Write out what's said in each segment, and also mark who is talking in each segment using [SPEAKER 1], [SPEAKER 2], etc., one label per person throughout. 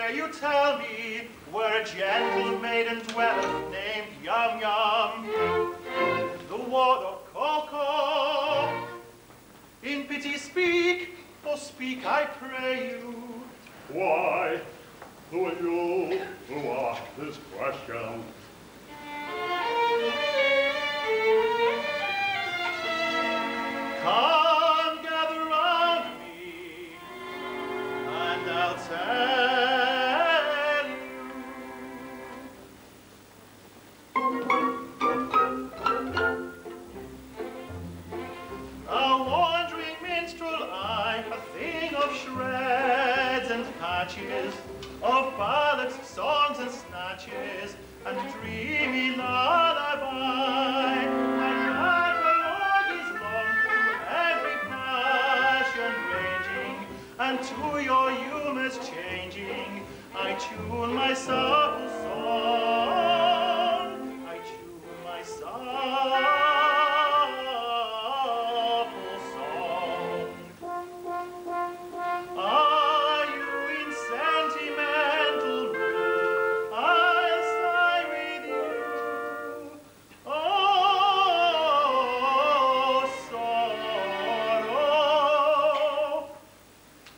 [SPEAKER 1] pray you tell me where a gentle maiden dwelleth named Yum Yum, the ward of Coco. In pity speak, oh speak I pray you.
[SPEAKER 2] Why, who are you who ask this question?
[SPEAKER 1] Come, gather round me, and I'll tell you. A wandering minstrel I, a thing of shreds and patches, of ballads, songs, and snatches, and dreamy lullaby. And to your humours changing, I tune my supple song. I tune my supple song. Are you in sentimental mood? I'll sigh with you. Oh, sorrow.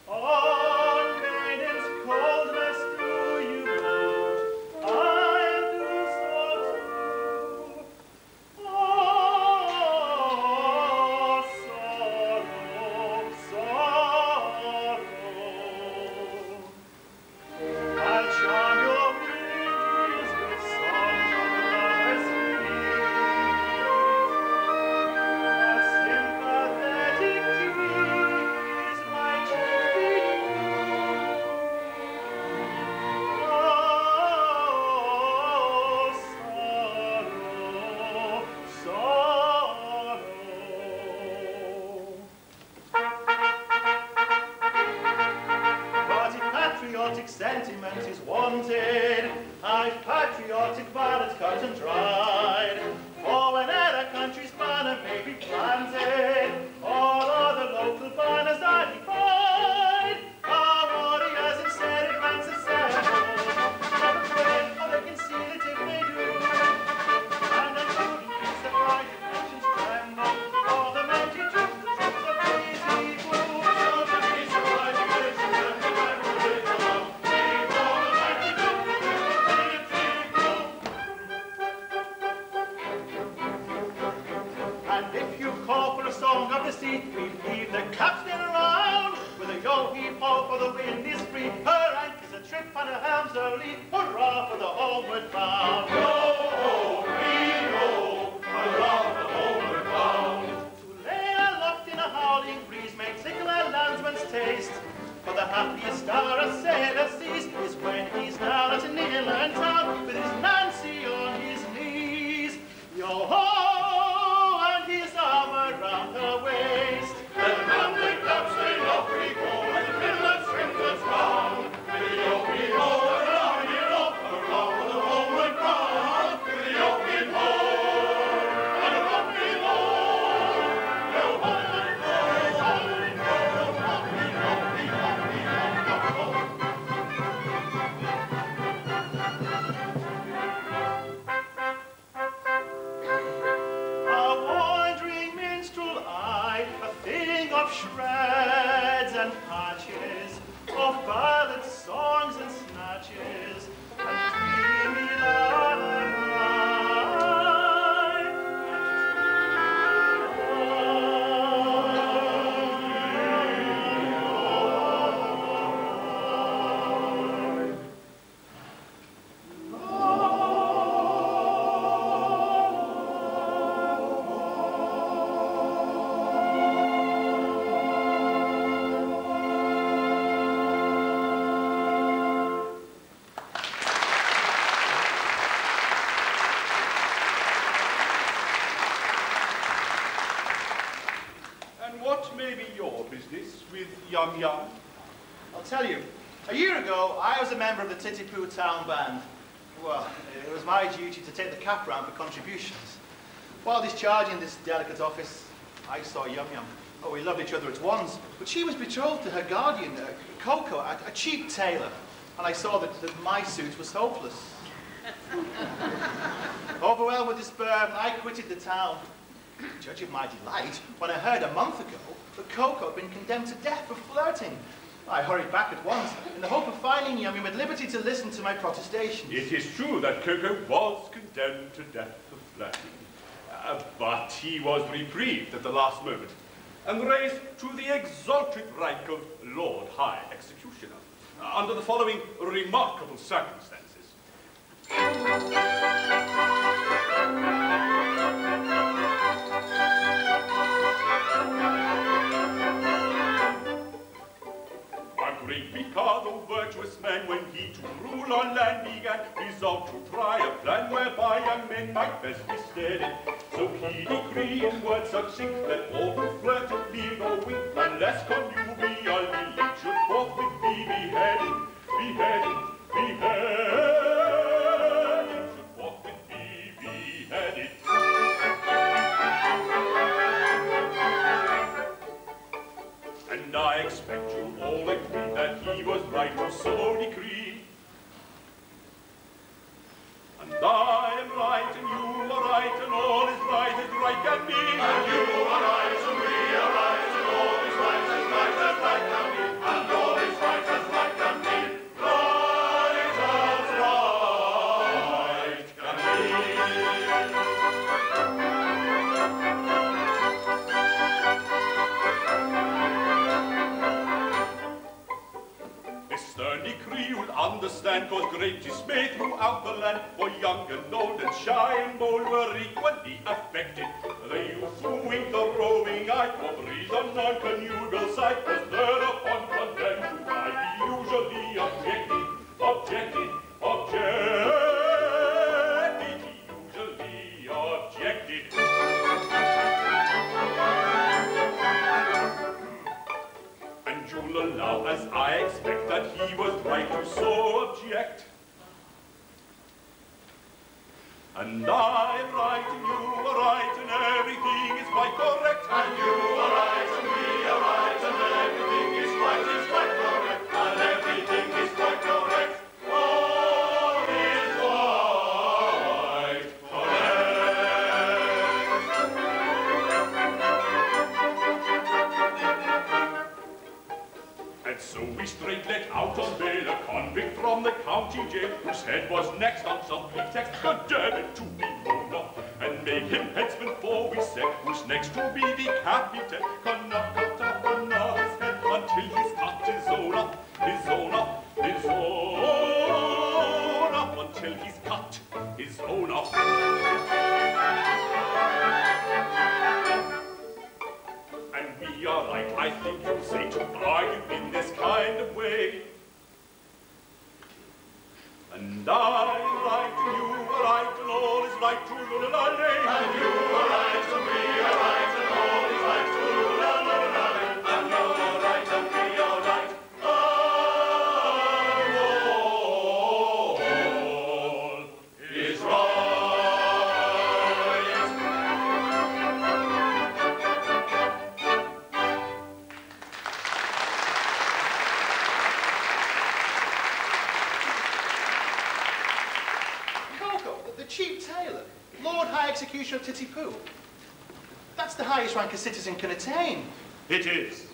[SPEAKER 1] On maiden's coldness do you brood, I'll do so too. Oh, sorrow, sorrow. I'll charm your ears with songs of lovers a sympathetic tease my cheek beneath. Oh, sorrow, sorrow. But if patriotic sentiment is wanted, I've patriotic ballads cut and dried. For when other country's banner may be planted, all other local banners I divide. Our warriors in serried ranks assemble, not afraid, for they can see that if they do, and unprudent peace and pride if nations tremble, for the mighty troops, the troops of Titipu, shall the peace and pride if nations tremble, and will live along. Sing for the mighty troops, Titipu. And if you call for a song of the sea, we leave the capstan around. With a yo-heave-ho, for the wind is free. Her anchor's a trip and her helm's a lee. Hurrah for the homeward bound. Yo-ho-heave-ho, hurrah for the homeward bound. To lay aloft in a howling breeze may tickle a landsman's taste. For the happiest star a sailor sees is when he's down at an inland town with his Nancy on his knees. Yo-ho! And his arm around her waist.
[SPEAKER 2] And round the capstan off we go, and the billows swim us round. With the yo-heave-ho, hurrah, hurrah for the homeward bound. With the yo-heave-ho, and a rock-we-ho, yo-ho,
[SPEAKER 1] A wandering minstrel I, a thing of shreds and patches, of ballads, songs, and snatches, and dreamy
[SPEAKER 2] Yum Yum?
[SPEAKER 1] I'll tell you. A year ago, I was a member of the Titipu town band. Well, it was my duty to take the cap round for contributions. While discharging this delicate office, I saw Yum Yum. Oh, we loved each other at once, but she was betrothed to her guardian, Coco, a cheap tailor. and I saw that my suit was hopeless. Overwhelmed with despair, I quitted the town. Judge of my delight when I heard a month ago that Coco had been condemned to death for flirting. I hurried back at once in the hope of finding Yummy at liberty to listen to my protestations.
[SPEAKER 3] It is true that Coco was condemned to death for flirting, but he was reprieved at the last moment and raised to the exalted rank of Lord High Executioner under the following remarkable circumstances. A great Mikado, virtuous man, when he to rule on land began, resolved to try a plan whereby young men might best be steadied. So he decreed in words succinct that all who flirted leave or wink, unless connubial dealing should forthwith be beheaded, beheaded, beheaded, should forthwith be beheaded. And I expect you all agree that he was right to so decree. And I am right, and you are right, and all is right as right can be. And you are right, and we are right, and all is right as right can be. And all is right as right can be. Right as right can be. This stern decree you'll understand caused great dismay throughout the land, for young and old and shy and bold were equally affected. The youth who winked the roving eye, or breathed a non-connubial sight, was thereupon condemned to die. He usually objected, objected, objected. He usually objected. And you'll allow, as I expect, that he was right to so object. And I am right, and you are right, and everything is quite correct. And you are right, and we are right, and everything is quite correct. And everything is quite correct. All is quite correct. And so we straight let out on bail a convict from the county jail, whose head was next on some pretext condemned to be blown up, and made him headsman for we said, who's next to be decapitated. Cannot cut off another's head until he's cut his own up, his own up, his own up, until he's cut his own up. And we are right, I think you'll say, to argue in this kind of way. And I am right, and you are right, and all is right to rule our name. And you are right, and we are right, and all is right to rule our name. And you are right, and we are right, and all is right.
[SPEAKER 1] The cheap tailor, Lord High Executioner of Titipu. That's the highest rank a citizen can attain.
[SPEAKER 4] It is.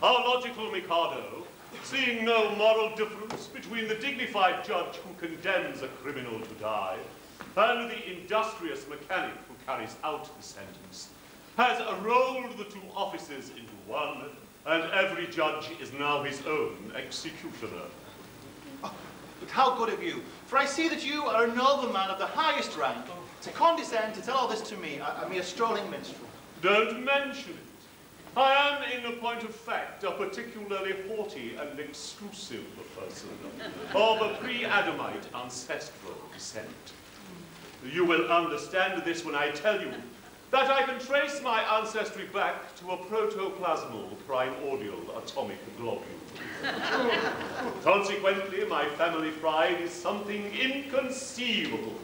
[SPEAKER 4] Our logical Mikado, seeing no moral difference between the dignified judge who condemns a criminal to die and the industrious mechanic who carries out the sentence, has rolled the two offices into one, and every judge is now his own executioner.
[SPEAKER 1] Oh, but how good of you, for I see that you are a nobleman of the highest rank, to condescend to tell all this to me, a mere strolling minstrel.
[SPEAKER 4] Don't mention it. I am, in a point of fact, a particularly haughty and exclusive person of a pre-Adamite ancestral descent. You will understand this when I tell you that I can trace my ancestry back to a protoplasmal primordial atomic globule. Consequently, my family pride is something inconceivable.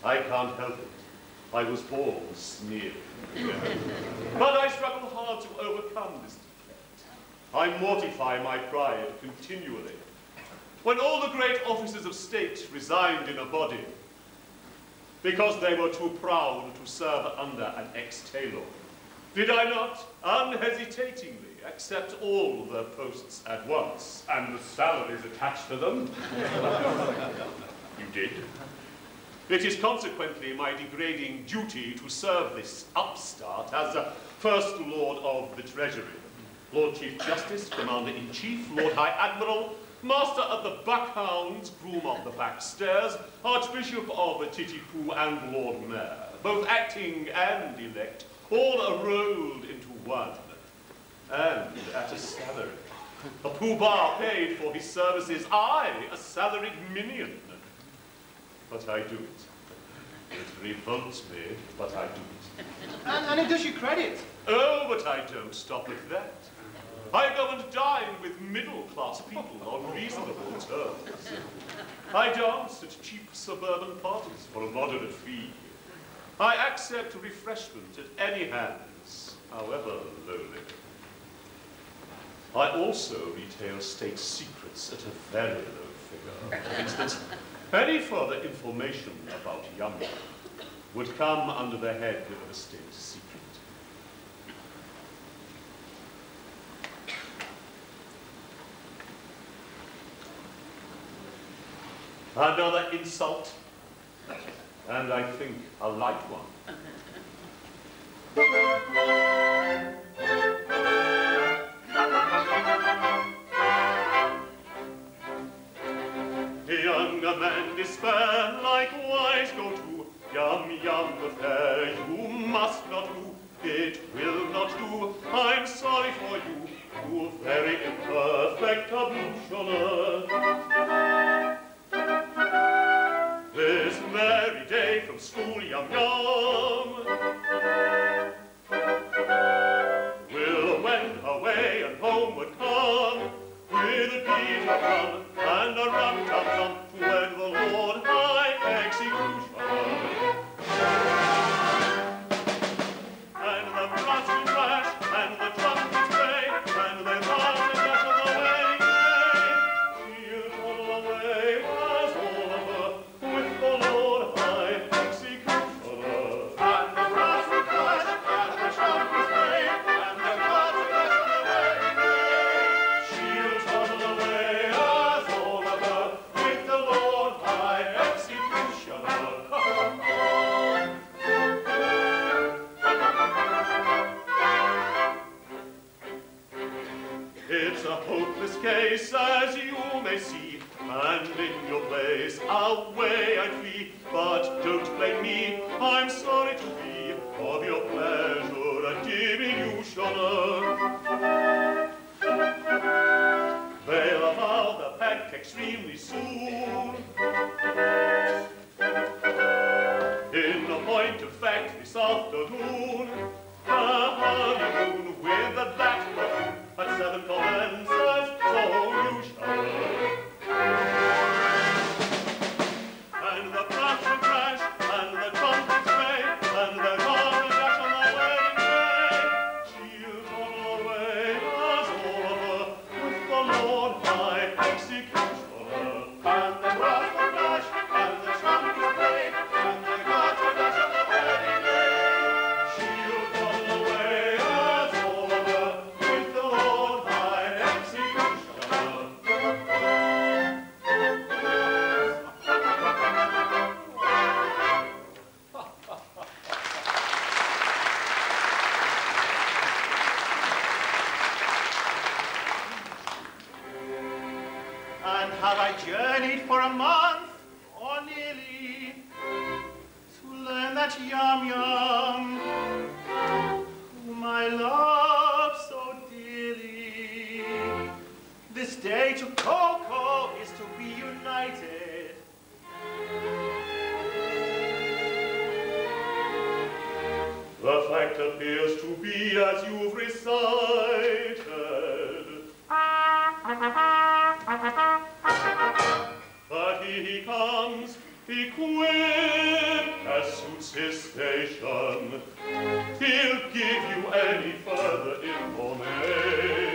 [SPEAKER 4] I can't help it. I was born sneering. But I struggle hard to overcome this defect. I mortify my pride continually, when all the great officers of state resigned in a body because they were too proud to serve under an ex-tailor, did I not unhesitatingly accept all their posts at once and the salaries attached to them? You did. It is consequently my degrading duty to serve this upstart as First Lord of the Treasury, Lord Chief Justice, Commander-in-Chief, Lord High Admiral, Master of the Buckhounds, Groom of the Backstairs, Archbishop of Titipu, and Lord Mayor, both acting and elect, all rolled into one, and at a salary. A Pooh-Bah paid for his services, I, a salaried minion. But I do it. It revolts me, but I do it.
[SPEAKER 1] And it does you credit.
[SPEAKER 4] Oh, but I don't stop with that. I go and dine with middle-class people on reasonable terms. I dance at cheap suburban parties for a moderate fee. I accept refreshment at any hands, however lowly. I also retail state secrets at a very low figure. For instance, any further information about Yum Yum would come under the head of a state secret. Another insult, and I think a light one. Younger men despair, likewise go to Yum Yum the fair. You must not do, it will not do. I'm sorry for you, you very imperfect ablutioner. This merry day from school, Yum Yum will wend her way and homeward come with a beat of drum and a rum-tum-tum to wed the Lord High Executioner. And the brass will crash and the trumpets play and they march the dash of the wedding day. She'll toddle away as all of her with the Lord High Executioner.
[SPEAKER 2] And the brass will crash and the trumpets play and they march the dash of the wedding day.
[SPEAKER 4] She'll toddle away as all of her with the Lord High Executioner. It's a hopeless case, as you may see, and in your place away I'd flee. But don't blame me, I'm sorry to be of your pleasure a diminutioner. They'll avow the pact extremely soon. In a point of fact, this afternoon, a honeymoon with the black buffoon at 7 commences, so you shall learn. And the brass will crash, and the trumpets play, and the dog will dash on the wedding day. She'll toddle away as all of her with the Lord High Executioner.
[SPEAKER 2] And the brass will crash and the trumpets play and they march the dash of the wedding day.
[SPEAKER 4] She'll toddle away as all of her with the Lord High Executioner.
[SPEAKER 1] And have I journeyed for a month, or nearly, to learn that Yum Yum, whom I love so dearly, this day to Coco is to be united.
[SPEAKER 4] The fact appears to be as you've recited. But he comes, equipped as suits his station. He'll give you any further information.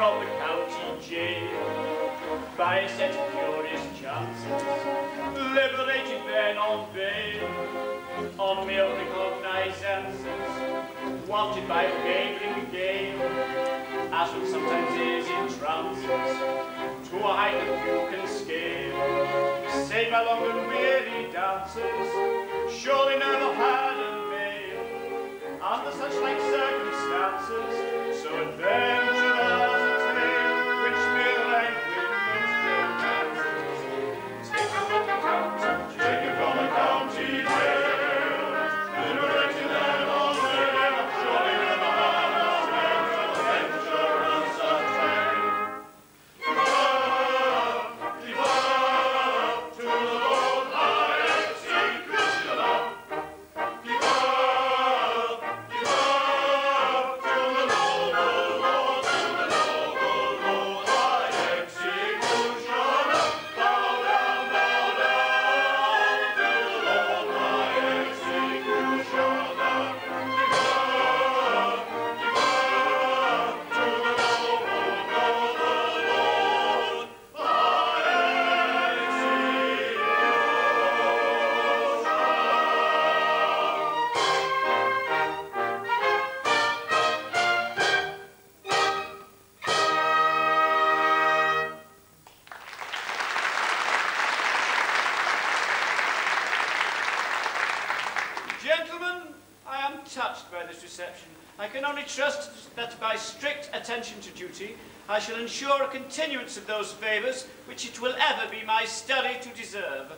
[SPEAKER 5] from the county jail by a set of curious chances, liberated then on bail, on mere recognizances, wafted by a neighbouring gale, as one sometimes is in trances, to a height that few can scale, save by long and weary dances, surely never had a veil, under such like circumstances, so adventurous a tale, which mere language romances, taken from the county jail, liberated then on bail, surely never had a veil, adventurous a tale. To the Lord high executioner, I can only trust that by strict attention to duty, I shall ensure a continuance of those favours which it will ever be my study to deserve.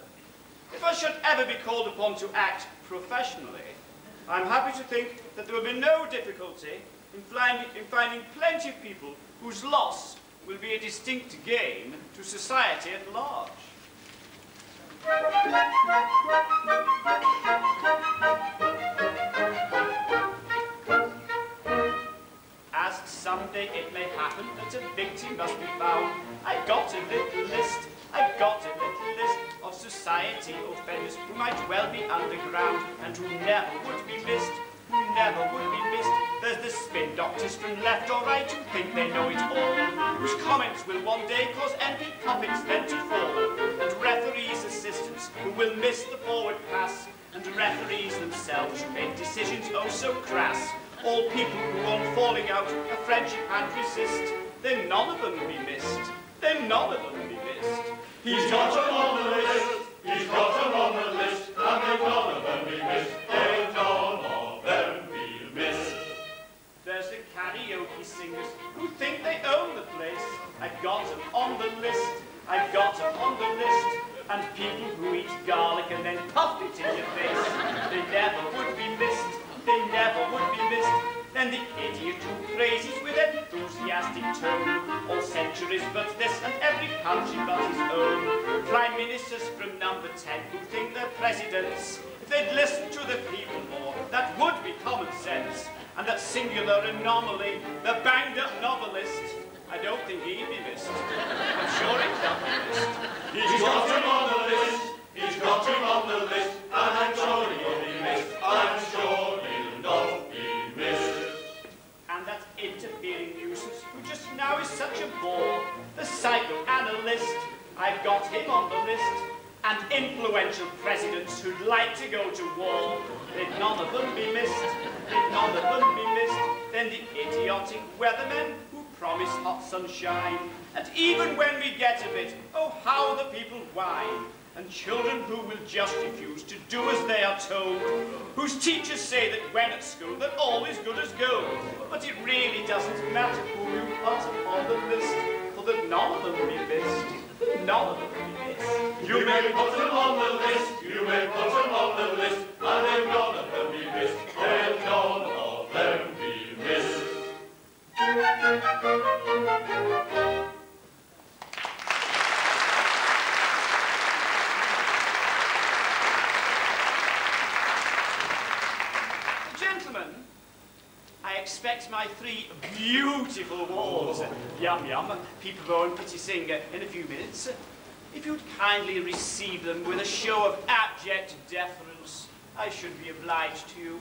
[SPEAKER 5] If I should ever be called upon to act professionally, I am happy to think that there will be no difficulty in finding plenty of people whose loss will be a distinct gain to society at large. As someday it may happen that a victim must be found, I've got a little list of society offenders who might well be underground and who never would be missed, There's the spin doctors from left or right who think they know it all, whose comments will one day cause envy coffins then to fall, and referees' assistants who will miss the forward pass, and referees themselves who make decisions oh so crass. All people who on falling out a friendship and resist, then none of them be missed,
[SPEAKER 2] He's got them on the list, he's got them on the list, and they none of them be missed, they none of them be missed.
[SPEAKER 5] There's the karaoke singers who think they own the place, I've got them on the list, and people who eat garlic and then puff it in your face, they never would be missed, Then the idiot who praises with enthusiastic tone all centuries but this and every country but his own. Prime ministers from number 10 who think they're presidents. If they'd listen to the people more, that would be common sense. And that singular anomaly, the banged-up novelist, I don't think he'd be missed. I'm sure he'd not be missed.
[SPEAKER 2] He's got him on the list, he's got him on the list, and I'm sure he'll be missed, I'm sure he'll not be missed.
[SPEAKER 5] And that interfering nuisance who just now is such a bore, the psychoanalyst, I've got him on the list, and influential presidents who'd like to go to war, they'd none of them be missed, Then the idiotic weathermen who promise hot sunshine, and even when we get a bit, oh how the people whine, and children who will just refuse to do as they are told, whose teachers say that when at school they're always good as gold, but it really doesn't matter who you put on the list, for that none of them be missed,
[SPEAKER 2] You may put them on the list, you may put them on the list, and they'll none of them be missed, they'll none of them be missed.
[SPEAKER 5] Gentlemen, I expect my 3 beautiful walls, Yum Yum, Peekaboo and Pretty Singer, in a few minutes. If you'd kindly receive them with a show of abject deference, I should be obliged to you.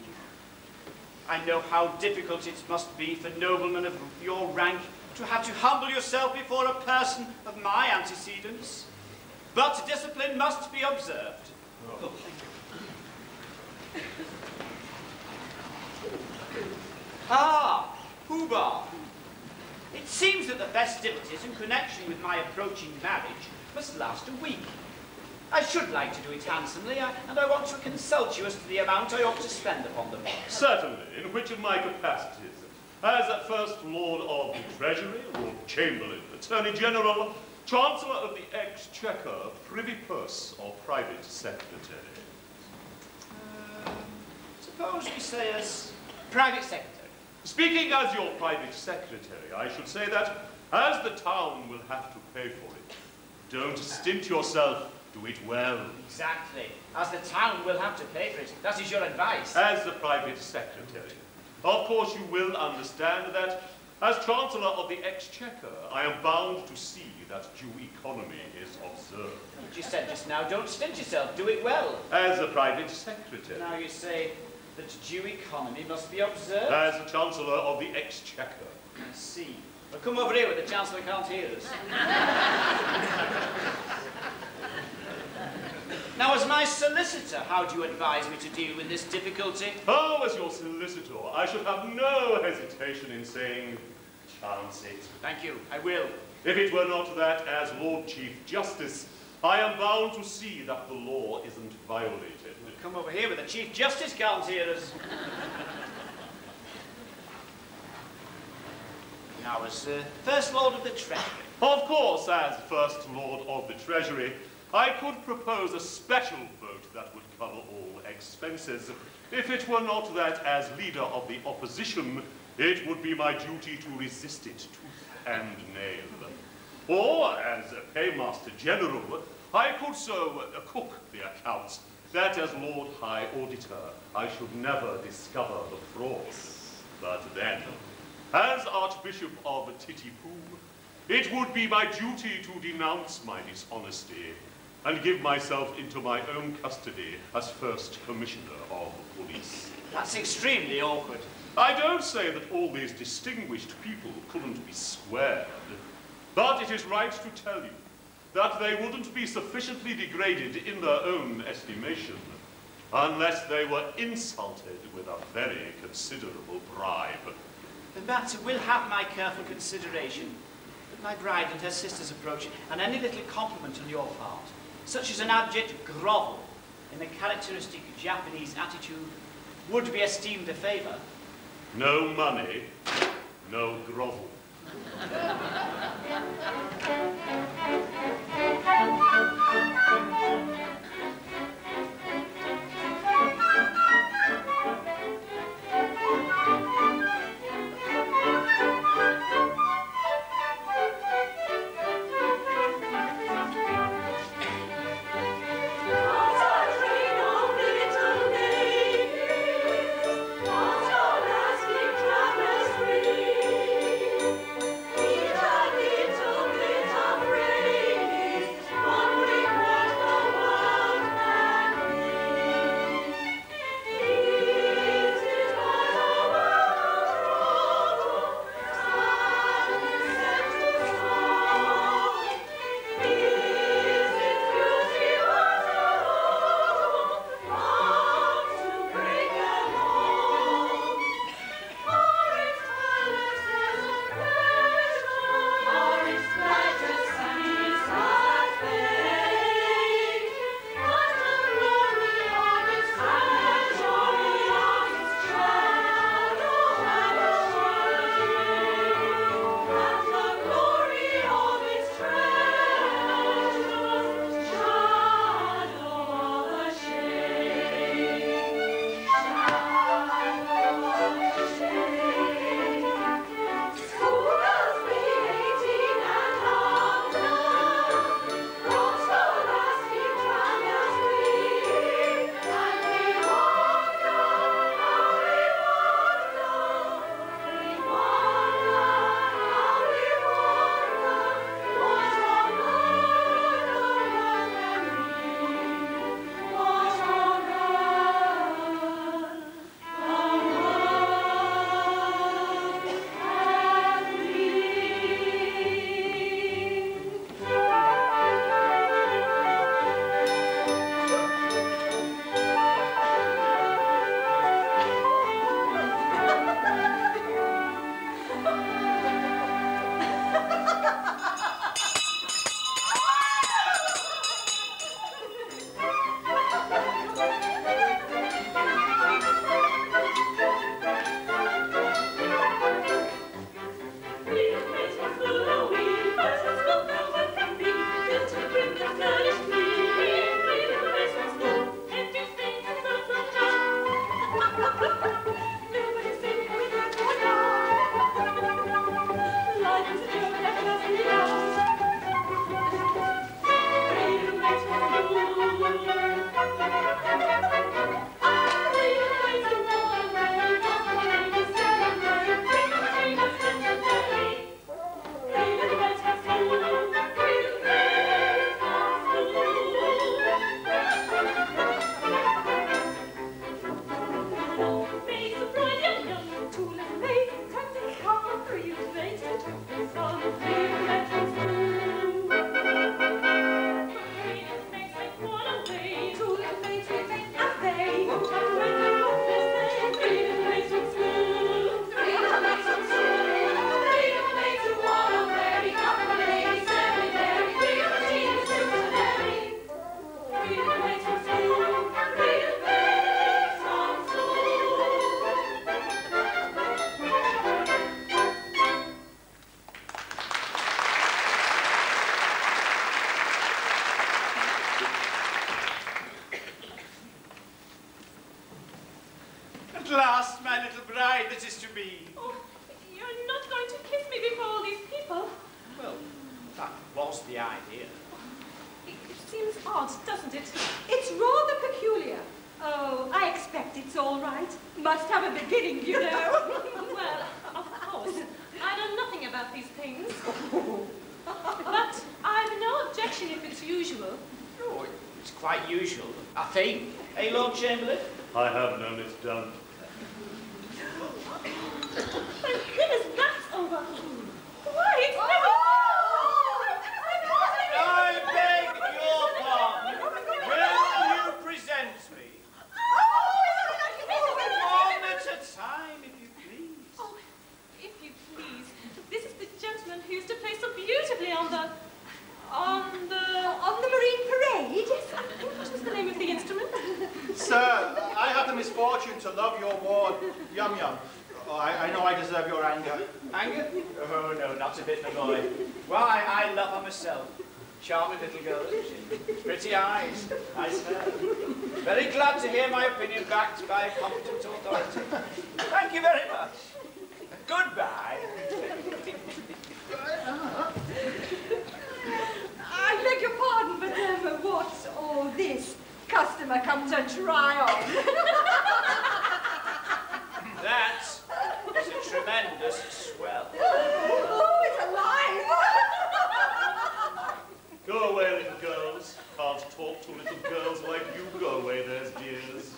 [SPEAKER 5] I know how difficult it must be for noblemen of your rank to have to humble yourself before a person of my antecedents. But discipline must be observed. Oh, thank you. Ah, Pooh-Bah. It seems that the festivities in connection with my approaching marriage must last a week. I should like to do it handsomely, and I want to consult you as to the amount I ought to spend upon them.
[SPEAKER 4] Certainly. In which of my capacities? As First Lord of the Treasury, Lord Chamberlain, Attorney General, Chancellor of the Exchequer, Privy Purse, or Private Secretary?
[SPEAKER 5] Suppose we say as private secretary.
[SPEAKER 4] Speaking as your private secretary, I should say that, as the town will have to pay for it, don't stint yourself, do it well.
[SPEAKER 5] Exactly. As the town will have to pay for it. That is your advice.
[SPEAKER 4] As the private secretary. Of course, you will understand that, as Chancellor of the Exchequer, I am bound to see that due economy is observed.
[SPEAKER 5] But you said just now, don't stint yourself, do it well.
[SPEAKER 4] As the private secretary.
[SPEAKER 5] Now you say that due economy must be observed.
[SPEAKER 4] As the Chancellor of the Exchequer.
[SPEAKER 5] I see. Well, come over here where the Chancellor can't hear us. Now, as my solicitor, how do you advise me to deal with this difficulty?
[SPEAKER 4] Oh, as your solicitor, I should have no hesitation in saying, chance it.
[SPEAKER 5] Thank you, I will.
[SPEAKER 4] If it were not that, as Lord Chief Justice, I am bound to see that the law isn't violated.
[SPEAKER 5] Come over here where the Chief Justice can't hear us. Now, as First Lord of the Treasury.
[SPEAKER 4] Of course, as First Lord of the Treasury, I could propose a special vote that would cover all expenses. If it were not that, as leader of the opposition, it would be my duty to resist it tooth and nail. Or, as a Paymaster General, I could so cook the accounts that as Lord High Auditor, I should never discover the fraud. But then, as Archbishop of Titipu, it would be my duty to denounce my dishonesty and give myself into my own custody as First Commissioner of Police.
[SPEAKER 5] That's extremely awkward.
[SPEAKER 4] I don't say that all these distinguished people couldn't be squared, but it is right to tell you that they wouldn't be sufficiently degraded in their own estimation unless they were insulted with a very considerable bribe.
[SPEAKER 5] The matter will have my careful consideration, but my bride and her sisters approach, and any little compliment on your part, such as an abject grovel in the characteristic Japanese attitude, would be esteemed a favor.
[SPEAKER 4] No money, no grovel.
[SPEAKER 2] Little bit of rain.
[SPEAKER 5] At last, my little bride that is to be.
[SPEAKER 6] Oh, you're not going to kiss me before all these people?
[SPEAKER 5] Well, that was the idea.
[SPEAKER 6] It seems odd, doesn't it?
[SPEAKER 7] It's rather peculiar. Oh, I expect it's all right. Must have a beginning, you know.
[SPEAKER 6] Well, of course. I know nothing about these things. But I've no objection if it's usual.
[SPEAKER 5] Oh, it's quite usual, I think. Eh, Lord Chamberlain?
[SPEAKER 4] I have known it done.
[SPEAKER 6] Thank goodness that's over. Why, it's never...
[SPEAKER 5] I beg your pardon. Will you present me? One at a time, if you please.
[SPEAKER 6] Oh, if you please. This is the gentleman who used to play so beautifully on the
[SPEAKER 7] Marine Parade?
[SPEAKER 6] What was the name of the instrument?
[SPEAKER 1] Sir, I have the misfortune to love your ward, Yum Yum. Oh, I know I deserve your anger.
[SPEAKER 5] Anger? Oh, no, not a bit, my boy. Why, I love her myself. Charming little girl, isn't she? Pretty eyes, nice hair. Very glad to hear my opinion backed by a competent authority. Thank you very much. Goodbye.
[SPEAKER 7] I beg your pardon, but what's all this? Customer come to try on.
[SPEAKER 5] That is a tremendous swell.
[SPEAKER 7] Oh, it's alive!
[SPEAKER 4] Go away, little girls. Can't talk to little girls like you. Go away, there's dears.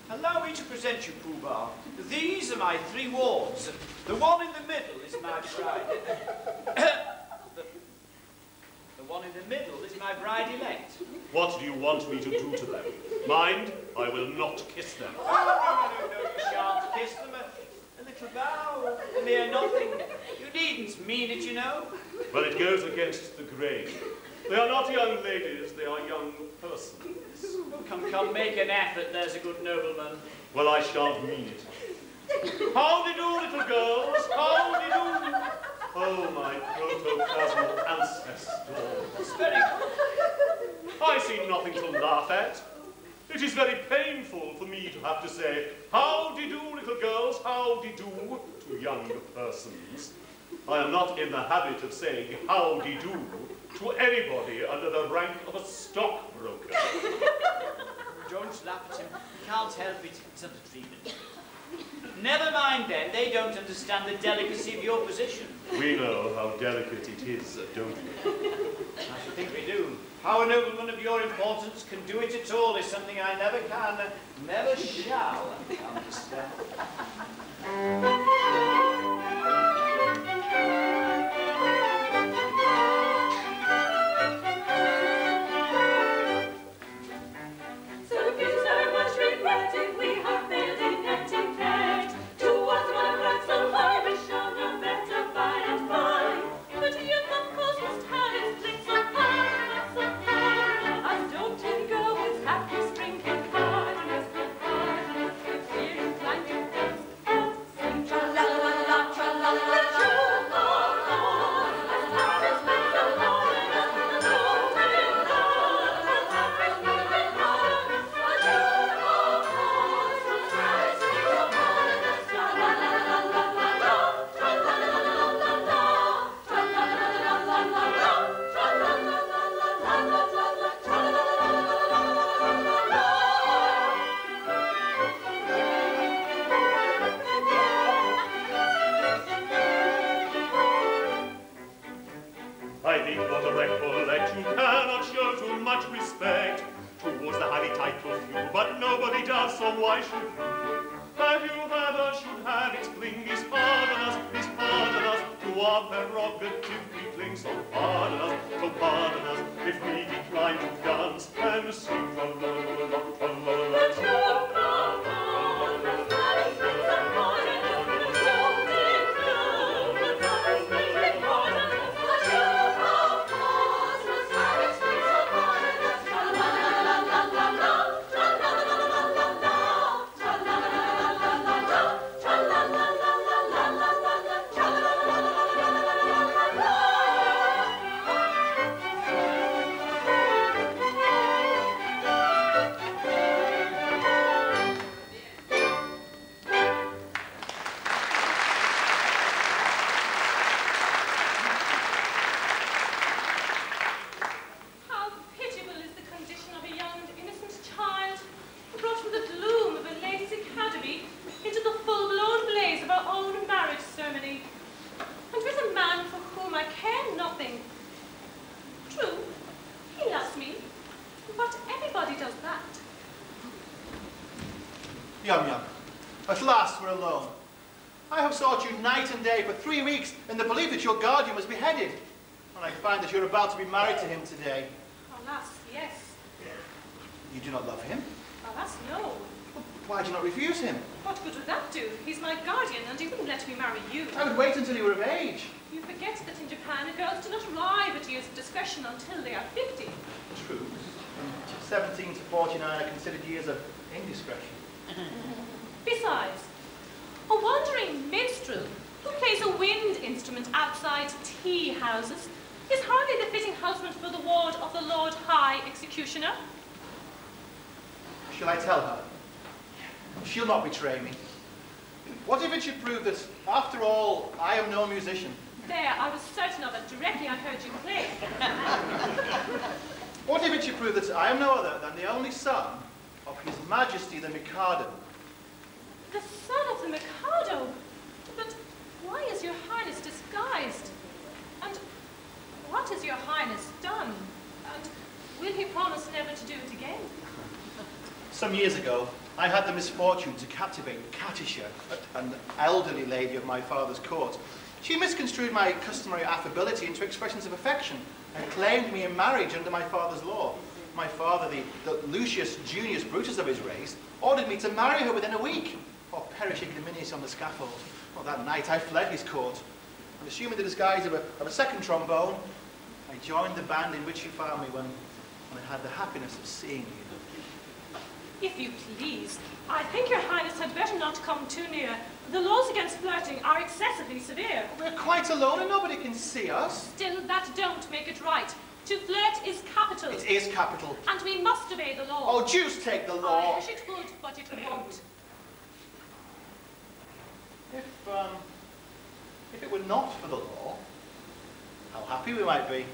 [SPEAKER 5] Allow me to present you, Pooh Bah. These are my 3 wards. The one in the middle is my bride. The one in the middle is my bride-elect.
[SPEAKER 4] What do you want me to do to them? Mind, I will not kiss them.
[SPEAKER 5] Oh, no, you shan't kiss them. A little bow, a mere nothing. You needn't mean it, you know.
[SPEAKER 4] Well, it goes against the grain. They are not young ladies, they are young persons.
[SPEAKER 5] Oh, come, make an effort, there's a good nobleman.
[SPEAKER 4] Well, I shan't mean it. How-de-do, little girls, how-de-do. Oh, my protoplasmal ancestors.
[SPEAKER 5] It's very good.
[SPEAKER 4] I see nothing to laugh at. It is very painful for me to have to say, how-de-do, little girls, how-de-do, to young persons. I am not in the habit of saying how-de-do to anybody under the rank of a stockbroker.
[SPEAKER 5] Don't laugh at him. He can't help it. It's under treatment. Never mind then. They don't understand the delicacy of your position.
[SPEAKER 4] We know how delicate it is, don't we?
[SPEAKER 5] I should think we do. How a nobleman of your importance can do it at all is something I never can, never shall understand.
[SPEAKER 1] Yum Yum, at last we're alone. I have sought you night and day for 3 weeks in the belief that your guardian was beheaded. And I find that you're about to be married to him today.
[SPEAKER 6] Alas, yes.
[SPEAKER 1] You do not love him?
[SPEAKER 6] Alas, no.
[SPEAKER 1] Why do you not refuse him?
[SPEAKER 6] What good would that do? He's my guardian, and he wouldn't let me marry you.
[SPEAKER 1] I would wait until you were of age.
[SPEAKER 6] You forget that in Japan, girls do not arrive at years of discretion until they are 50.
[SPEAKER 1] True. From 17 to 49 are considered years of indiscretion.
[SPEAKER 6] Besides, a wandering minstrel who plays a wind instrument outside tea houses is hardly the fitting husband for the ward of the Lord High Executioner.
[SPEAKER 1] Shall I tell her? She'll not betray me. What if it should prove that, after all, I am no musician?
[SPEAKER 6] There, I was certain of it directly I heard you play.
[SPEAKER 1] What if it should prove that I am no other than the only son of His Majesty the Mikado?
[SPEAKER 6] The son of the Mikado? But why is your Highness disguised? And what has your Highness done? And will he promise never to do it again?
[SPEAKER 1] Some years ago, I had the misfortune to captivate Katisha, an elderly lady of my father's court. She misconstrued my customary affability into expressions of affection and claimed me in marriage under my father's law. My father, the Lucius Junius Brutus of his race, ordered me to marry her within a week, or perish ignominious on the scaffold. Well, that night I fled his court, and assuming the disguise of a second trombone, I joined the band in which you found me when I had the happiness of seeing you.
[SPEAKER 6] If you please, I think your Highness had better not come too near. The laws against flirting are excessively severe.
[SPEAKER 1] We're quite alone and nobody can see us.
[SPEAKER 6] Still, that don't make it right. To flirt is capital.
[SPEAKER 1] It is capital.
[SPEAKER 6] And we must obey the law.
[SPEAKER 1] Oh, deuce take the law.
[SPEAKER 6] I wish it would, but it won't.
[SPEAKER 1] If it were not for the law, how happy we might be.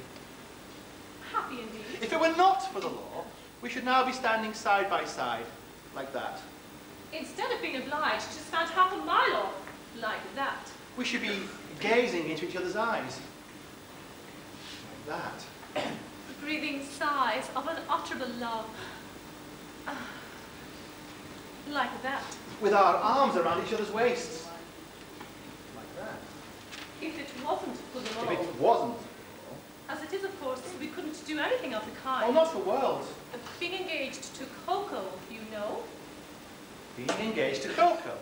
[SPEAKER 6] Happy indeed.
[SPEAKER 1] If it were not for the law, we should now be standing side by side, like that.
[SPEAKER 6] Instead of being obliged to stand half a mile off, like that.
[SPEAKER 1] We should be gazing into each other's eyes, like that.
[SPEAKER 6] Breathing sighs of unutterable love. Like that.
[SPEAKER 1] With our arms around each other's waists, like that.
[SPEAKER 6] If it wasn't for the law.
[SPEAKER 1] If it wasn't.
[SPEAKER 6] As it is, of course, we couldn't do anything of the kind.
[SPEAKER 1] Oh, not for worlds.
[SPEAKER 6] Being engaged to Coco, you know.
[SPEAKER 1] Being engaged to Coco.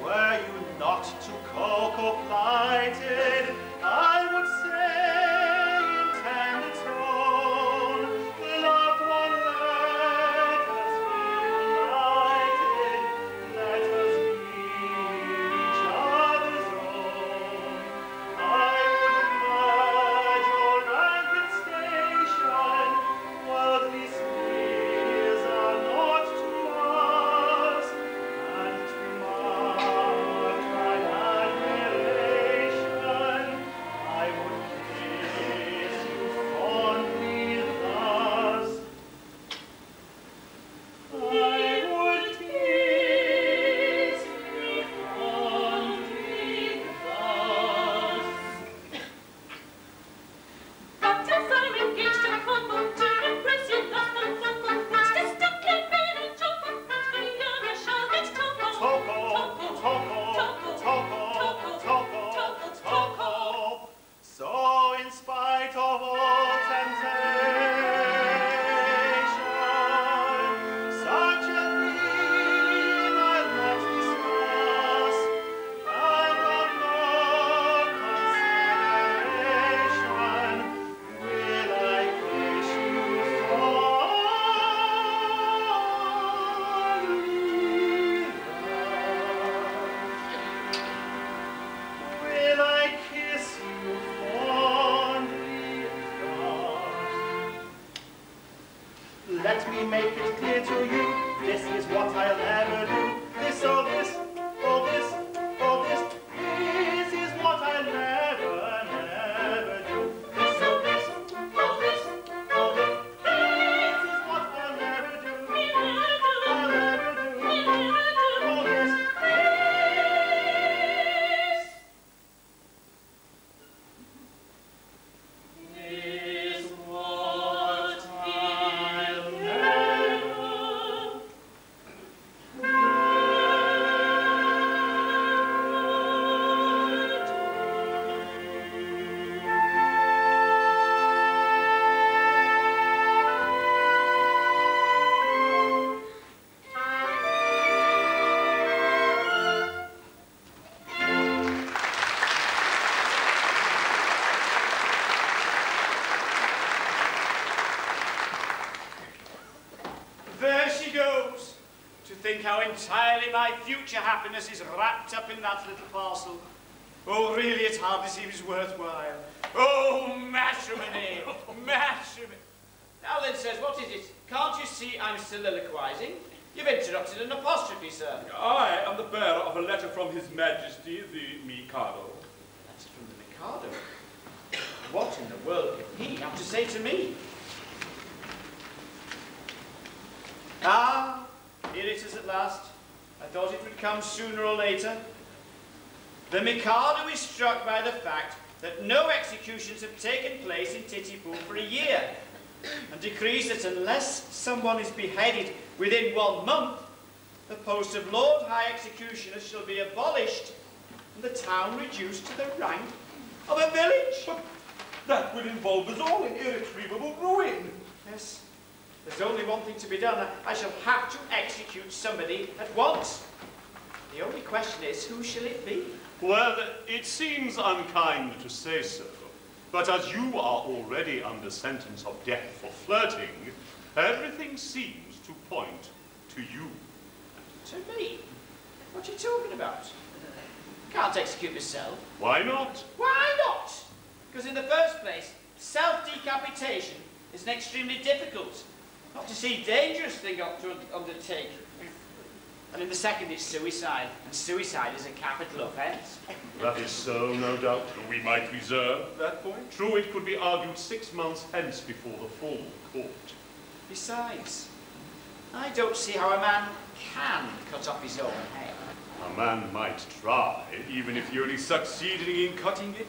[SPEAKER 1] Were you not to Coco plighted, I would say in tender tone, loved one, let us be united, let us be each other's own. I would merge all rank and station, worldly spheres are naught to us, and to mark my admiration, I would kiss you fondly thus. I would kiss you fondly thus.
[SPEAKER 6] But if I'm engaged to Coco, to embrace you, love and Coco, which distinctly made a joke, but we never shall get Coco.
[SPEAKER 1] Toko. So in spite of all temptation, such a theme I'll not discuss, and on no consideration will I kiss you fondly. Will I kiss you fondly thus? Let me make it clear to you, this is what I'll ever do. This, oh this, oh this, oh this. This is what I'll never, never do. This, oh this, oh this, oh this. This is what I'll never do. I'll never do. Oh this, this. Is what
[SPEAKER 5] think how entirely my future happiness is wrapped up in that little parcel. Oh, really, it hardly seems worthwhile. Oh, matrimony! Matrimony! Now then, sirs, what is it? Can't you see I'm soliloquizing? You've interrupted an apostrophe, sir.
[SPEAKER 3] I am the bearer of a letter from His Majesty, the Mikado.
[SPEAKER 5] That's from the Mikado. What in the world can he have to say to me? Ah, here it is at last. I thought it would come sooner or later. The Mikado is struck by the fact that no executions have taken place in Titipu for a year, and decrees that unless someone is beheaded within 1 month, the post of Lord High Executioner shall be abolished, and the town reduced to the rank of a village.
[SPEAKER 3] But that will involve us all in irretrievable ruin.
[SPEAKER 5] Yes, there's only one thing to be done. I shall have to execute somebody at once. The only question is, who shall it be?
[SPEAKER 4] Well, it seems unkind to say so, but as you are already under sentence of death for flirting, everything seems to point to you.
[SPEAKER 5] To me? What are you talking about? Can't execute myself.
[SPEAKER 4] Why not?
[SPEAKER 5] Why not? Because in the first place, self-decapitation is an extremely difficult, not to say dangerous thing to undertake. And in the second, it's suicide, and suicide is a capital offence.
[SPEAKER 4] That is so, no doubt. We might reserve that point. True, it could be argued 6 months hence before the full court.
[SPEAKER 5] Besides, I don't see how a man can cut off his own head.
[SPEAKER 4] A man might try, even if you only succeeded in cutting it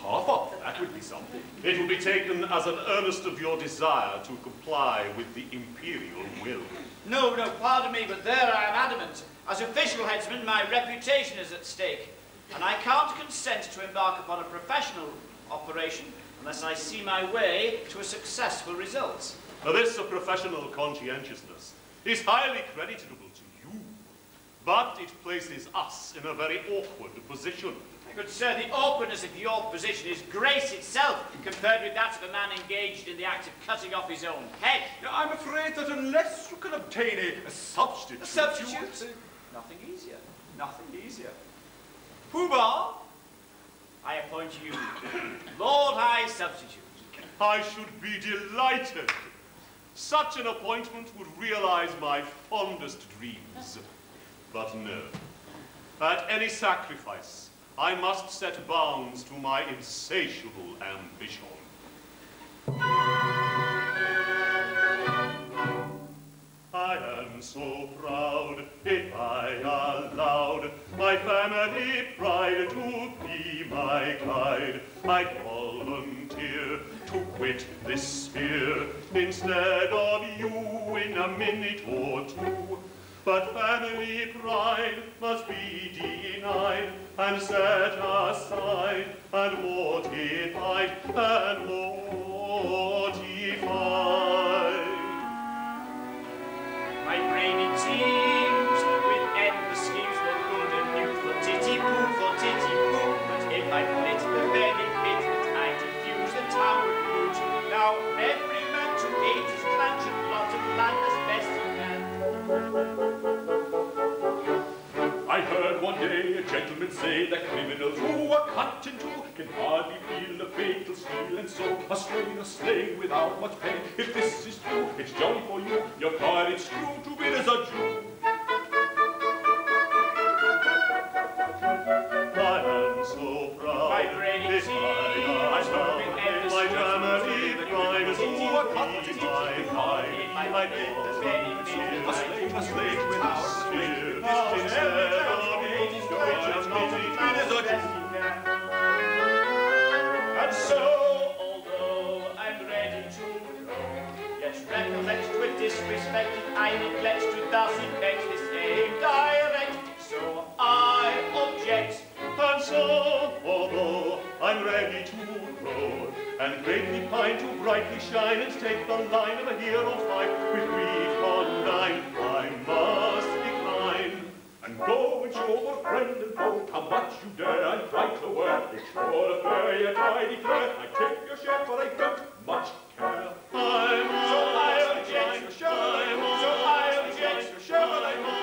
[SPEAKER 4] half off. That would be something. It will be taken as an earnest of your desire to comply with the imperial will.
[SPEAKER 5] No, pardon me, but there I am adamant. As official headsman, my reputation is at stake, and I can't consent to embark upon a professional operation unless I see my way to a successful result.
[SPEAKER 4] Now, this professional conscientiousness is highly creditable to you, but it places us in a very awkward position.
[SPEAKER 5] My good sir, the awkwardness of your position is grace itself compared with that of a man engaged in the act of cutting off his own head.
[SPEAKER 3] Now, I'm afraid that unless you can obtain a substitute...
[SPEAKER 5] A substitute? Nothing easier. Nothing easier. Pooh-Bah, I appoint you Lord High Substitute.
[SPEAKER 4] I should be delighted. Such an appointment would realize my fondest dreams. But no. At any sacrifice, I must set bounds to my insatiable ambition. I am so proud, if I allowed my family pride to be my guide, I'd volunteer to quit this sphere instead of you in a minute or two. But family pride must be denied and set aside and mortified and mortified.
[SPEAKER 5] My brainy teams with endless schemes for good and new for Titipu, but if I split the benefit that I diffuse, the town would root. Now every man to aid his clan should plot a plan as best he can.
[SPEAKER 3] I heard one day a gentleman say that criminals who are cut in two can hardly feel the fatal steel, and so are slain without much pain. If this is true, it's jolly for you, your card it's true to be as a Jew.
[SPEAKER 4] I am so proud.
[SPEAKER 5] My brainy teams,
[SPEAKER 4] my family pride is who are cut in my faith is a slave without fear. Instead of you, just as a Jew.
[SPEAKER 5] And so, although I'm ready to go, yet recollect with disrespect if I neglect to thus infect the same direct. So I object.
[SPEAKER 4] And so, although I'm ready to grow, and greatly pine to brightly shine, and take the line of a hero's fight with greed condign, I must decline.
[SPEAKER 3] And go and show for friend and foe how much you dare, and fight the word. It's sure affair, yet I declare I take your share, for I don't much care.
[SPEAKER 4] I
[SPEAKER 5] So I object.
[SPEAKER 4] your share, but I must.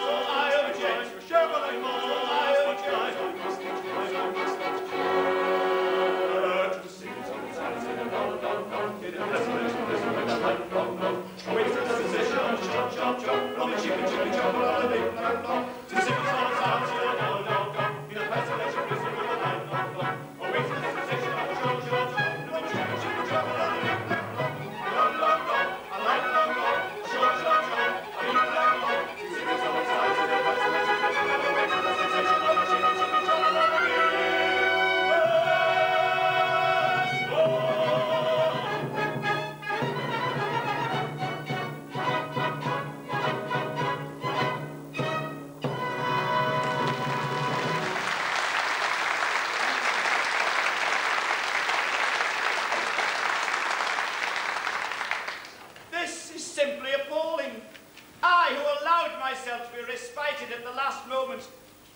[SPEAKER 5] appointed at the last moment,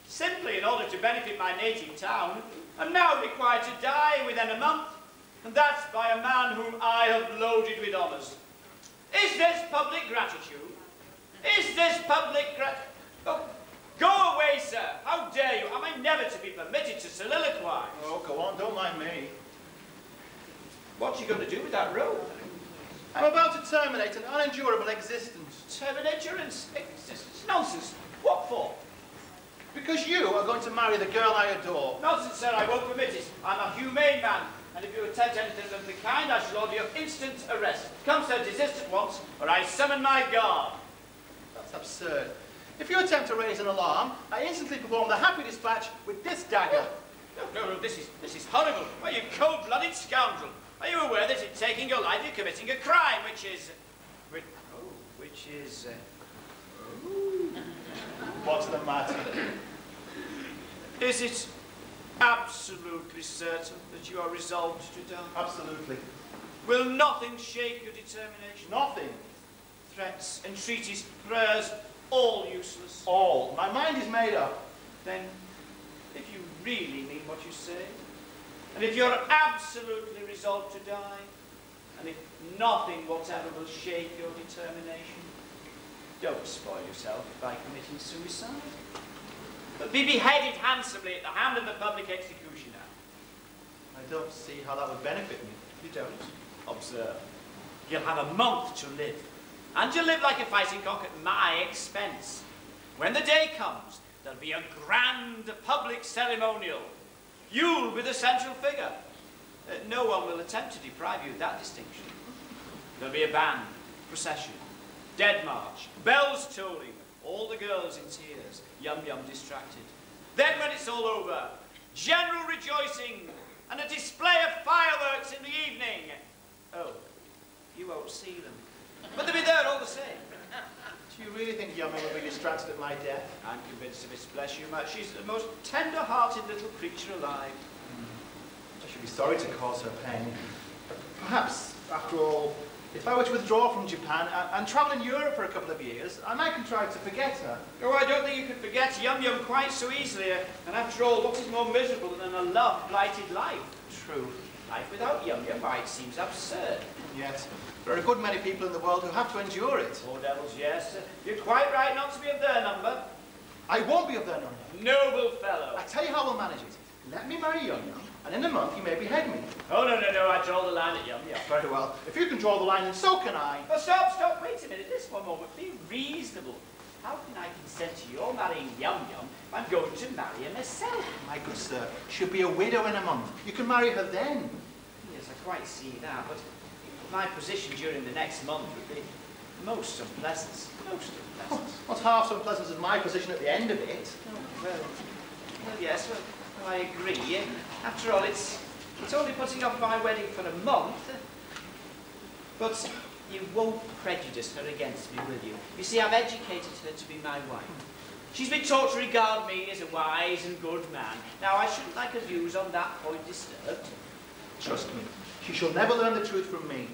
[SPEAKER 5] simply in order to benefit my native town, am now required to die within a month, and that's by a man whom I have loaded with honours. Is this public gratitude? Is this public Oh, go away, sir! How dare you? Am I never to be permitted to soliloquize?
[SPEAKER 1] Oh, go on, don't mind me.
[SPEAKER 5] What you going to do with that robe?
[SPEAKER 1] I'm about to terminate an unendurable existence.
[SPEAKER 5] Terminate your existence? Nonsense. What for?
[SPEAKER 1] Because you are going to marry the girl I adore.
[SPEAKER 5] Nonsense, sir. I won't permit it. I'm a humane man, and if you attempt anything of the kind, I shall order your instant arrest. Come, sir, desist at once, or I summon my guard.
[SPEAKER 1] That's absurd. If you attempt to raise an alarm, I instantly perform the happy dispatch with this dagger.
[SPEAKER 5] No, this is horrible. Why, you cold-blooded scoundrel. Are you aware that in taking your life you're committing a crime, which is...
[SPEAKER 1] What's the matter?
[SPEAKER 5] Is it absolutely certain that you are resolved to die?
[SPEAKER 1] Absolutely.
[SPEAKER 5] Will nothing shake your determination?
[SPEAKER 1] Nothing.
[SPEAKER 5] Threats, entreaties, prayers, all useless.
[SPEAKER 1] All. My mind is made up.
[SPEAKER 5] Then, if you really mean what you say, and if you're absolutely resolved to die, and if nothing whatever will shake your determination, don't spoil yourself by committing suicide. But be beheaded handsomely at the hand of the public executioner.
[SPEAKER 1] I don't see how that would benefit me.
[SPEAKER 5] You don't? Observe. You'll have a month to live. And you'll live like a fighting cock at my expense. When the day comes, there'll be a grand public ceremonial. You'll be the central figure. No one will attempt to deprive you of that distinction. There'll be a band, procession, dead march, bells tolling, all the girls in tears, Yum-Yum distracted. Then when it's all over, general rejoicing and a display of fireworks in the evening. Oh, you won't see them. But they'll be there all the same.
[SPEAKER 1] Do you really think Yummy will be distracted at my death?
[SPEAKER 5] I'm convinced of it, bless you much. She's the most tender-hearted little creature alive.
[SPEAKER 1] I should be sorry to cause her pain. Perhaps, after all, if I were to withdraw from Japan and travel in Europe for a couple of years, I might contrive to forget her.
[SPEAKER 5] Oh, I don't think you could forget Yum-Yum quite so easily. And after all, what is more miserable than a love-blighted life?
[SPEAKER 1] True.
[SPEAKER 5] Life without Yum-Yum, why, it seems absurd.
[SPEAKER 1] Yet, there are a good many people in the world who have to endure it.
[SPEAKER 5] Poor devils, yes. You're quite right not to be of their number.
[SPEAKER 1] I won't be of their number.
[SPEAKER 5] Noble fellow.
[SPEAKER 1] I tell you how we'll manage it. Let me marry Yum-Yum, and in a month you may behead me.
[SPEAKER 5] Oh, no, I draw the line at Yum-Yum.
[SPEAKER 1] Very well. If you can draw the line, then so can I.
[SPEAKER 5] Oh, stop, wait a minute, this one moment. Be reasonable. How can I consent to your marrying Yum-Yum if I'm going to marry her myself?
[SPEAKER 1] My good sir, she'll be a widow in a month. You can marry her then.
[SPEAKER 5] Yes, I quite see that, but my position during the next month would be most unpleasant. Most unpleasant.
[SPEAKER 1] Not half so unpleasant as my position at the end of it.
[SPEAKER 5] Oh, well, yes, I agree. After all, it's only putting off my wedding for a month. But you won't prejudice her against me, will you? You see, I've educated her to be my wife. She's been taught to regard me as a wise and good man. Now, I shouldn't like her views on that point disturbed.
[SPEAKER 1] Trust me, she shall never learn the truth from me.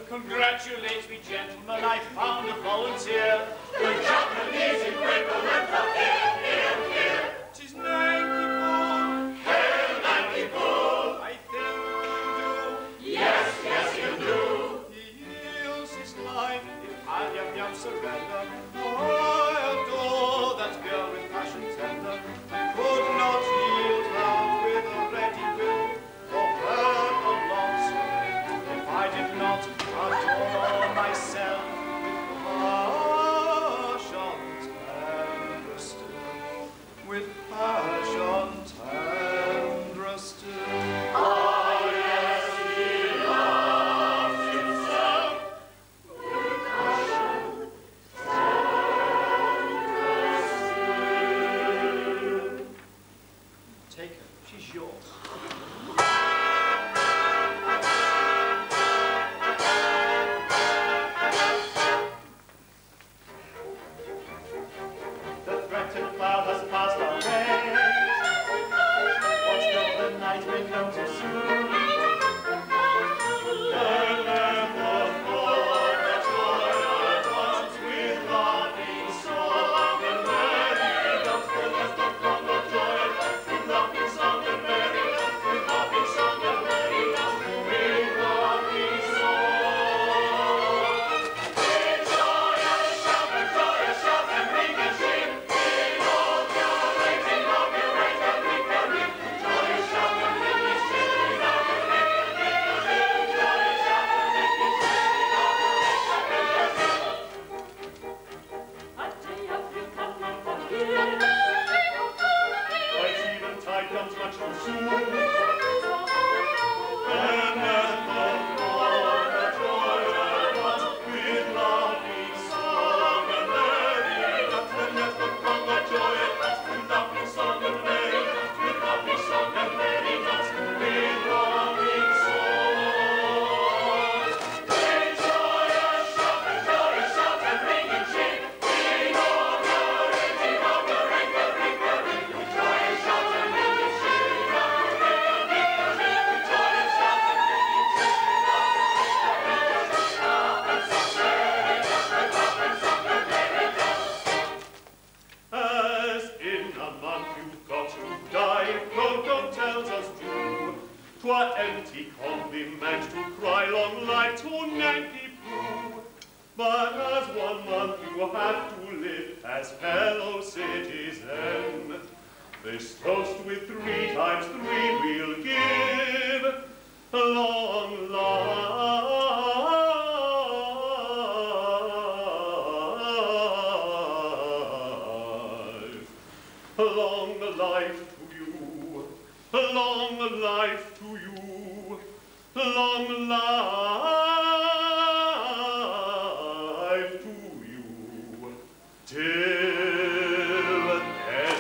[SPEAKER 5] Congratulate me, gentlemen, I found a volunteer.
[SPEAKER 2] The Japanese equivalent of here.
[SPEAKER 5] 'Tis Nanki-Poo.
[SPEAKER 2] Hail, Nanki-Poo.
[SPEAKER 5] I think you do
[SPEAKER 1] with passion tenderer still.
[SPEAKER 2] Ah, yes, he loves himself with passion tenderer still.
[SPEAKER 5] Take her. She's yours.
[SPEAKER 1] The threatened cloud has passed our way. What's till the night may come too soon? Then let the Lord the joy at once with laughing song and merry dance. Then let the throng of joy at once with laughing song and merry dance. With laughing song and merry dance. With laughing song. With joyous shout and ring and sing. Inaugurate and ring and ring. Joyous shout and ring and sing. Inaugurate and ring and ring. Joyous shout and ring and sing. Inaugurate and ring and ring.
[SPEAKER 7] A day of recovery for here.
[SPEAKER 1] Life's eventide comes much too soon. And let the throng of joy at once with laughing song and merry dance. And let the throng of joy at once with laughing song and merry dance. With laughing song and merry dance. With laughing song. With joyous shout and ring and sing. Inaugurate and ring and ring. With joyous shout and ring and sing. Inaugurate and ring and ring. With joyous shout and ring and sing. As in a month you've got to die, Coco tells us to. 'Twere empty compliment to cry long life to Nanki-Poo. But as 1 month you have to live as fellow citizen, this toast with 3 times 3 we'll give. Long life, long life to you, long life to you, long life to you, till then.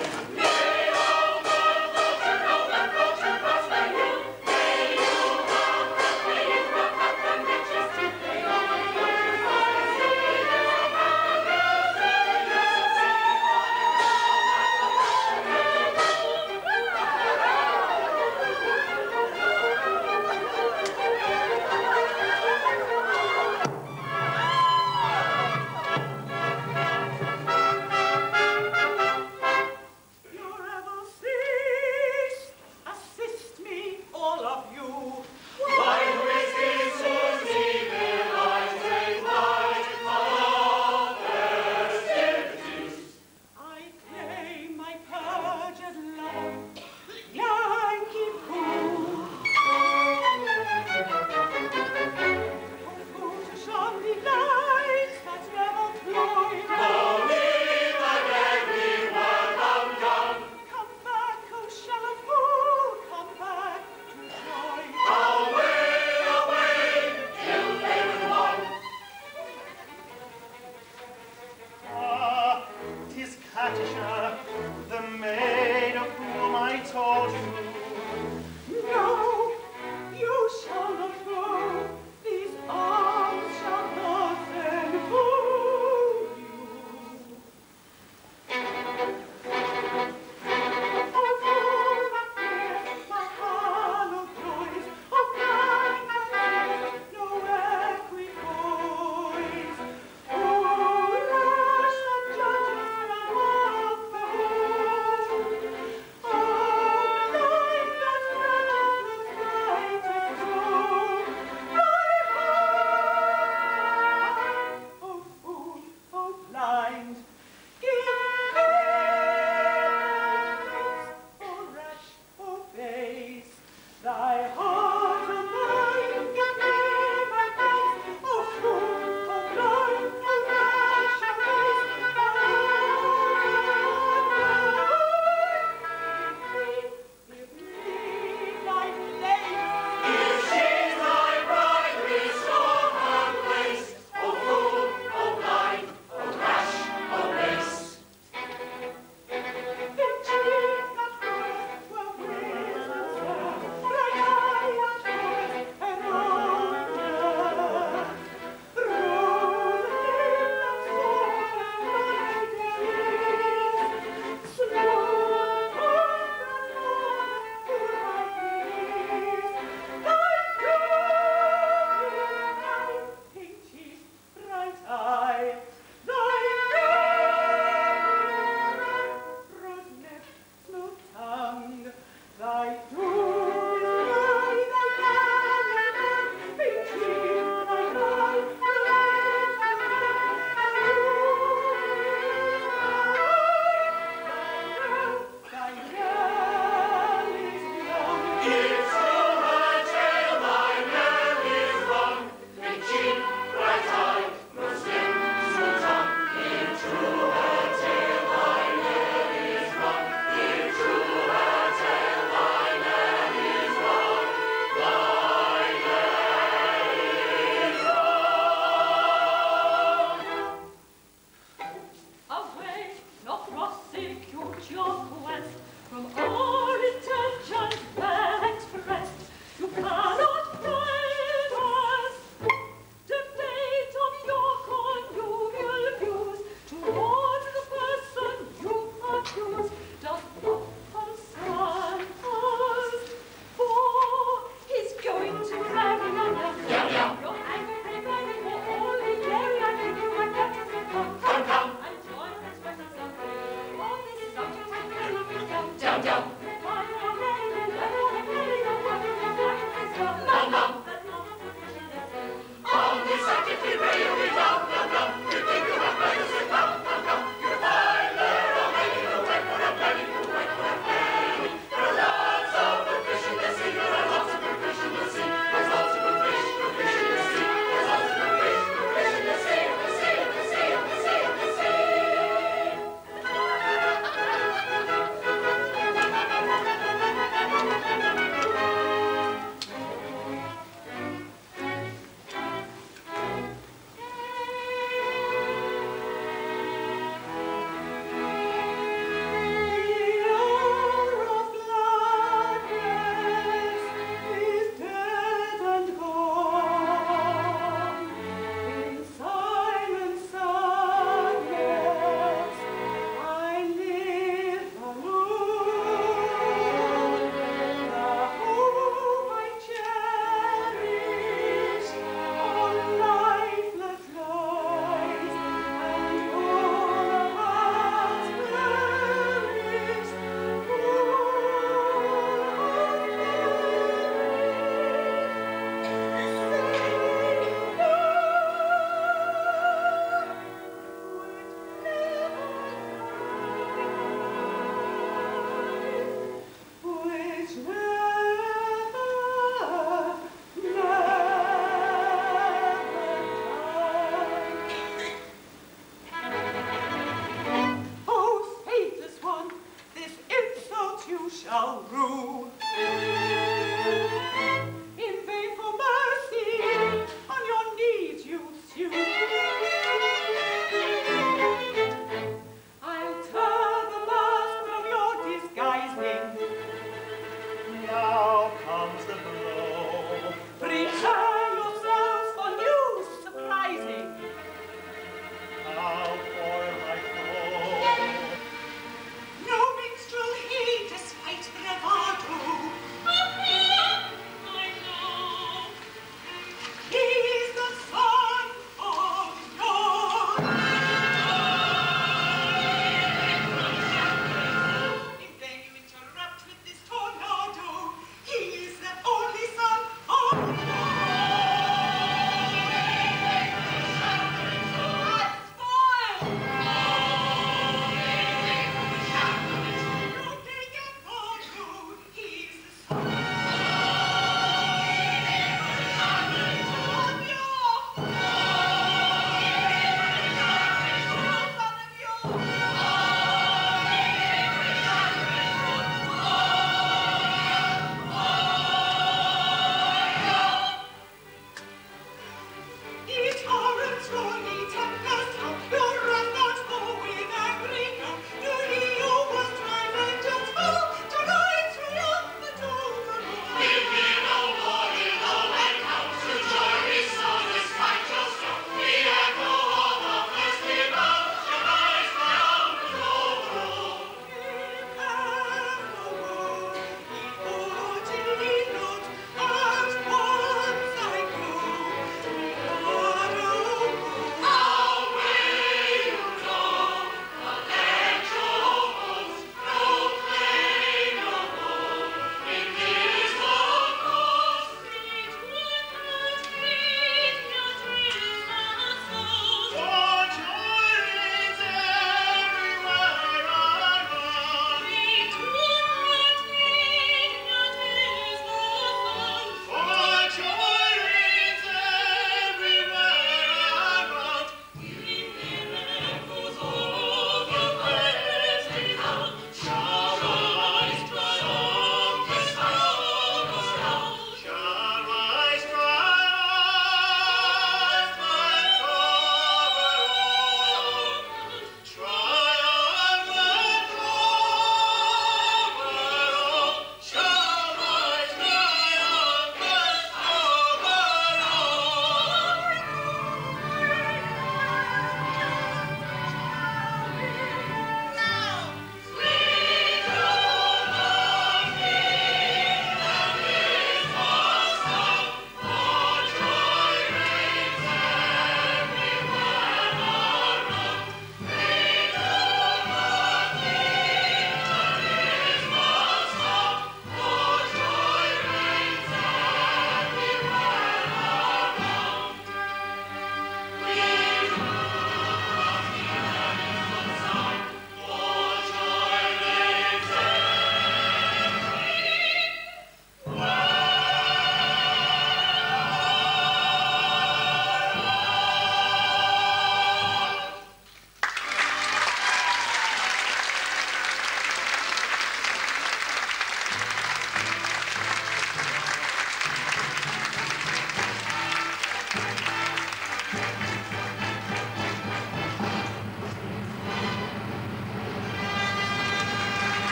[SPEAKER 8] No minstrel he, despite bravado,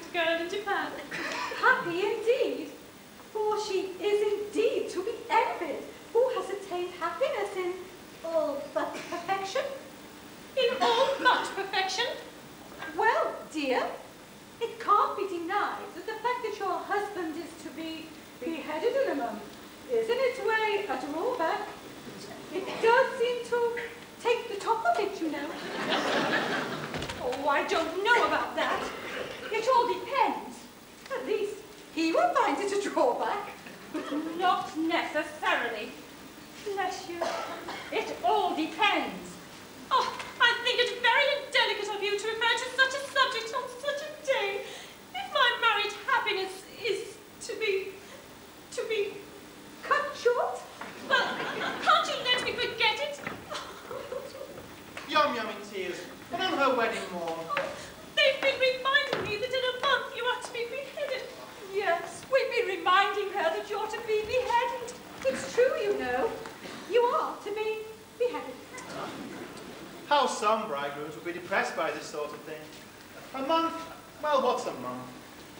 [SPEAKER 6] happiest girl in Japan.
[SPEAKER 7] Happy indeed, for she is indeed to be envied, who has attained happiness in all but perfection.
[SPEAKER 6] In all but perfection?
[SPEAKER 7] Well, dear, it can't be denied that the fact that your husband is to be beheaded in a month is in its way a drawback. It does seem to take the top of it, you know. Oh, I don't know about that. It all depends. At least he will find it a drawback.
[SPEAKER 6] Not necessarily.
[SPEAKER 7] Bless you. It all depends.
[SPEAKER 6] Oh, I think it very indelicate of you to refer to such a subject on such a day. If my married happiness is to be
[SPEAKER 7] Cut short?
[SPEAKER 6] well, can't you let me forget it?
[SPEAKER 1] Yum Yum in tears, and on her wedding morn.
[SPEAKER 6] Oh, they've been reminding me that in a month you are to be beheaded.
[SPEAKER 7] Yes, we've been reminding her that you're to be beheaded. It's true, you know. You are to be beheaded.
[SPEAKER 1] How some bridegrooms would be depressed by this sort of thing. A month? Well, what's a month?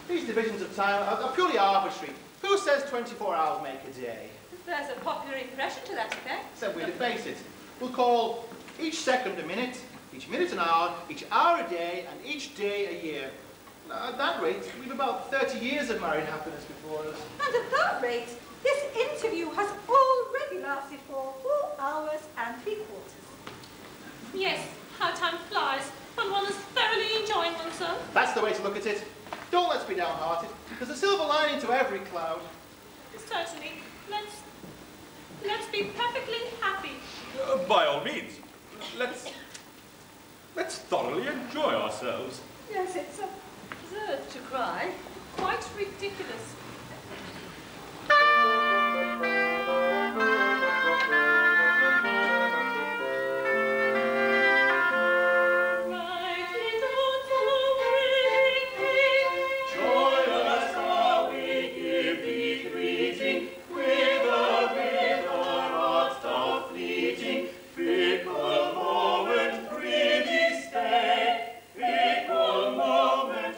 [SPEAKER 1] These divisions of time are purely arbitrary. Who says 24 hours make a day?
[SPEAKER 7] There's a popular impression to that effect.
[SPEAKER 1] So we'll deface it. We'll call each second a minute, each minute an hour, each hour a day, and each day a year. Now, at that rate, we've about 30 years of married happiness before us.
[SPEAKER 7] And at that rate, this interview has already lasted for 4 hours and 3/4.
[SPEAKER 6] Yes, how time flies when one is thoroughly enjoying oneself.
[SPEAKER 1] That's the way to look at it. Don't let's be downhearted. There's a silver lining to every cloud.
[SPEAKER 6] Certainly. Let's be perfectly happy.
[SPEAKER 3] By all means, let's thoroughly enjoy ourselves.
[SPEAKER 7] Yes, it's absurd to cry.
[SPEAKER 6] Quite ridiculous.
[SPEAKER 2] Joyous are we, give thee greeting. Whither, whither art thou fleeting? Fickle moment, prithee stay. Fickle moment,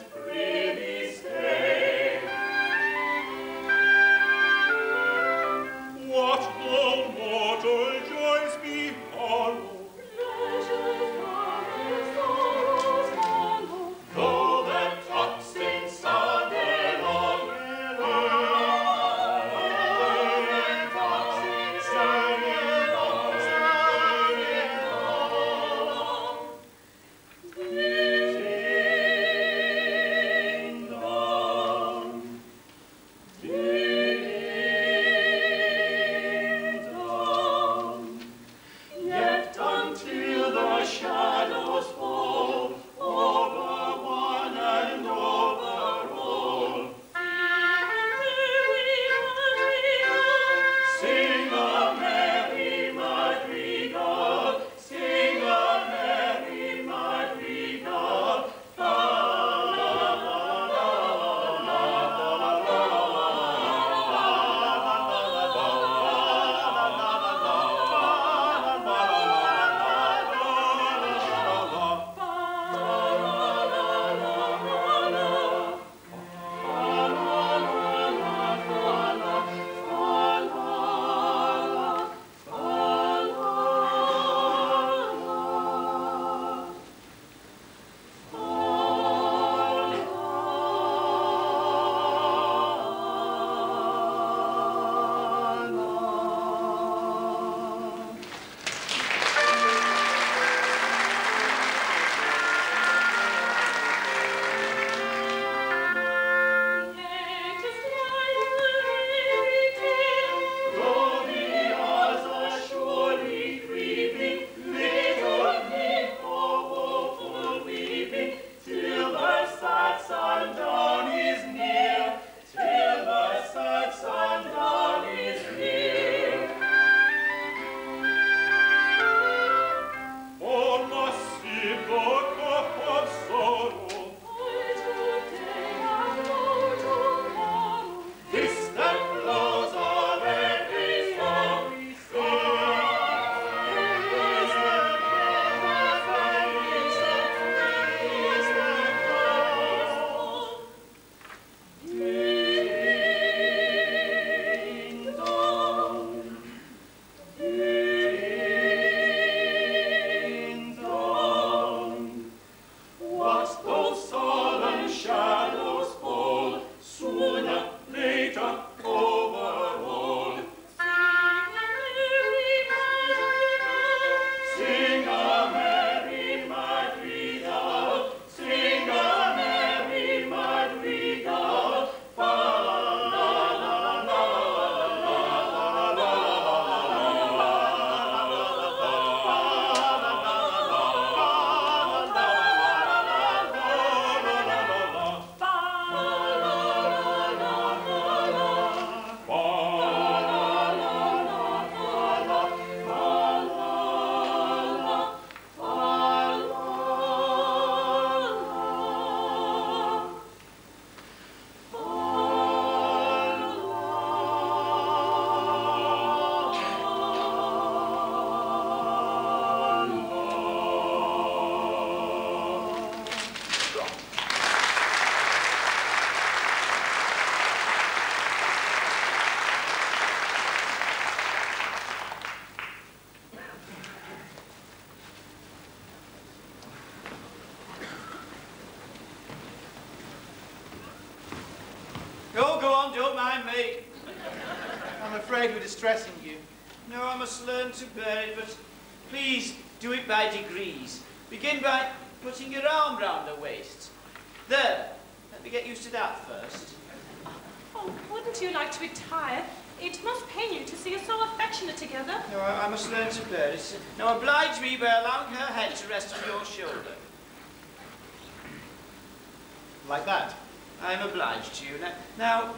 [SPEAKER 5] on, don't mind me.
[SPEAKER 1] I'm afraid we're distressing you.
[SPEAKER 5] No, I must learn to bear it, but please do it by degrees. Begin by putting your arm round her waist. There, let me get used to that first.
[SPEAKER 6] Oh, wouldn't you like to retire? It must pain you to see us so affectionate together.
[SPEAKER 5] No, I must learn to bear it. Now oblige me by allowing her head to rest on your shoulder.
[SPEAKER 1] Like that.
[SPEAKER 5] I'm obliged to you. Now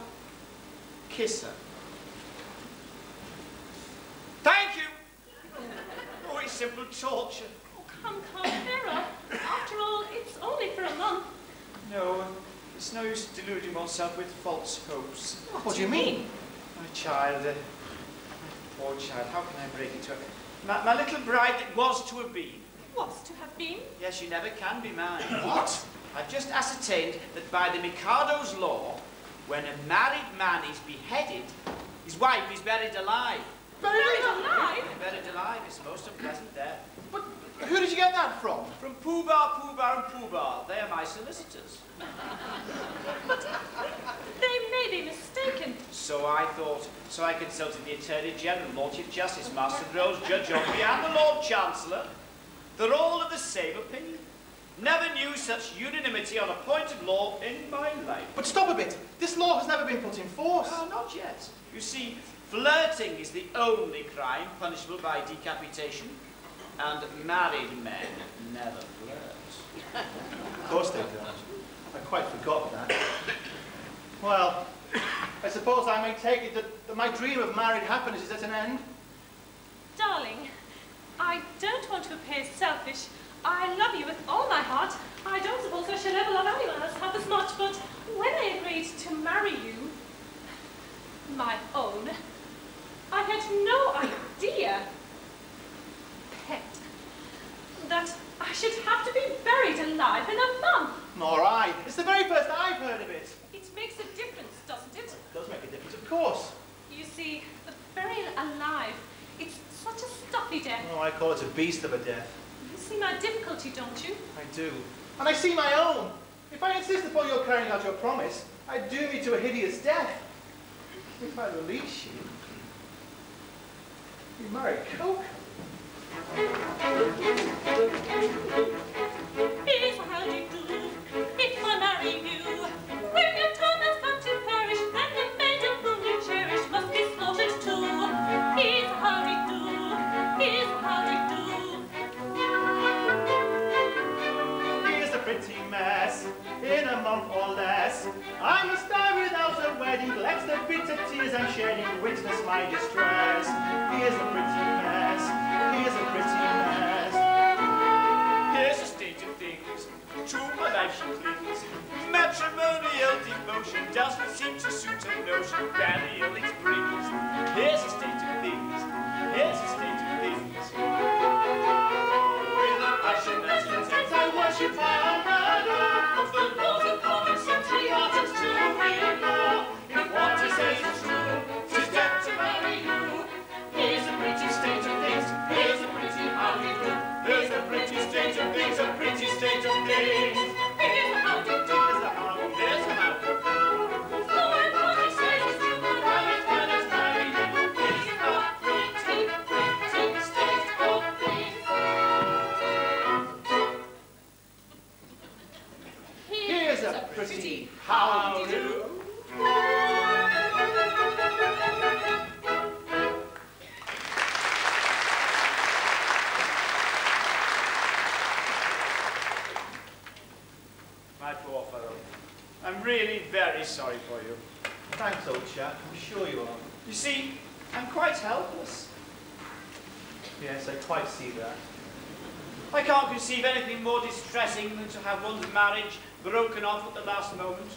[SPEAKER 5] kiss her. Thank you! Oh, it's simple torture.
[SPEAKER 6] Oh, come, Vera. After all, it's only for a month.
[SPEAKER 5] No, it's no use deluding oneself with false hopes.
[SPEAKER 1] What do you mean?
[SPEAKER 5] My child, my poor child, how can I break it to her? My little bride that was to have been.
[SPEAKER 6] Was to have been?
[SPEAKER 5] Yes, she never can be mine.
[SPEAKER 1] What?
[SPEAKER 5] I've just ascertained that by the Mikado's law, when a married man is beheaded, his wife is buried alive.
[SPEAKER 6] Buried alive?
[SPEAKER 5] Buried alive is most unpleasant death.
[SPEAKER 1] But who did you get that from?
[SPEAKER 5] From Pooh Bar, Pooh Bar, and Pooh Bar. They are my solicitors.
[SPEAKER 6] But they may be mistaken.
[SPEAKER 5] So I thought. So I consulted the Attorney General, Lord Chief Justice, Master Rose, Judge Ogby, and the Lord Chancellor. They're all of the same opinion. Never knew such unanimity on a point of law in my life.
[SPEAKER 1] But stop a bit. This law has never been put in force.
[SPEAKER 5] Oh, not yet. You see, flirting is the only crime punishable by decapitation, and married men never flirt.
[SPEAKER 1] Of course they don't. I quite forgot that. Well, I suppose I may take it that my dream of married happiness is at an end.
[SPEAKER 6] Darling, I don't want to appear selfish. I love you with all my heart. I don't suppose I should ever love anyone else half as much, but when I agreed to marry you, my own, I had no idea, pet, that I should have to be buried alive in a month.
[SPEAKER 1] Nor I. It's the very first I've heard of it.
[SPEAKER 6] It makes a difference, doesn't it?
[SPEAKER 1] It does make a difference, of course.
[SPEAKER 6] You see, the burial alive, it's such a stuffy death.
[SPEAKER 1] Oh, I call it a beast of a death.
[SPEAKER 6] You see my difficulty, don't you?
[SPEAKER 1] I do. And I see my own. If I insist upon your carrying out your promise, I doom you to a hideous death. If I release you, you marry Coco.
[SPEAKER 6] Here's how you do, if I marry you. When your time has come to perish, then the maiden whom you cherish must be slaughtered too. Here's how we do, here's how we do.
[SPEAKER 1] Here's a pretty mess, in a month or less. I must die without a wedding, let the bitter tears I'm shedding witness my distress. Here's a pretty mess, here's a pretty mess.
[SPEAKER 5] Here's a state of things. To my life she clings. Matrimonial devotion doesn't seem to suit her notion. Burial it brings. Here's a state of things. Here's a state of things.
[SPEAKER 2] With a passion that's intense, I worship my mother. Of the laws of common sense, we ought us to ignore. If what he says is true, 'tis death to marry you. Here's a pretty state of things. Here's a pretty how we do. Here's a pretty state of things. A pretty state of things.
[SPEAKER 6] Here's how you do.
[SPEAKER 5] Here's a how. Here's a how.
[SPEAKER 2] If what he says is true, well, it's when it's marry you. Here's a pretty, pretty state of things.
[SPEAKER 1] Here's a pretty how-do.
[SPEAKER 5] My poor fellow. I'm really very sorry for you.
[SPEAKER 1] Thanks, old chap. I'm sure you are.
[SPEAKER 5] You see, I'm quite helpless.
[SPEAKER 1] Yes, I quite see that.
[SPEAKER 5] I can't conceive anything more distressing than to have one's marriage broken off at the last moment.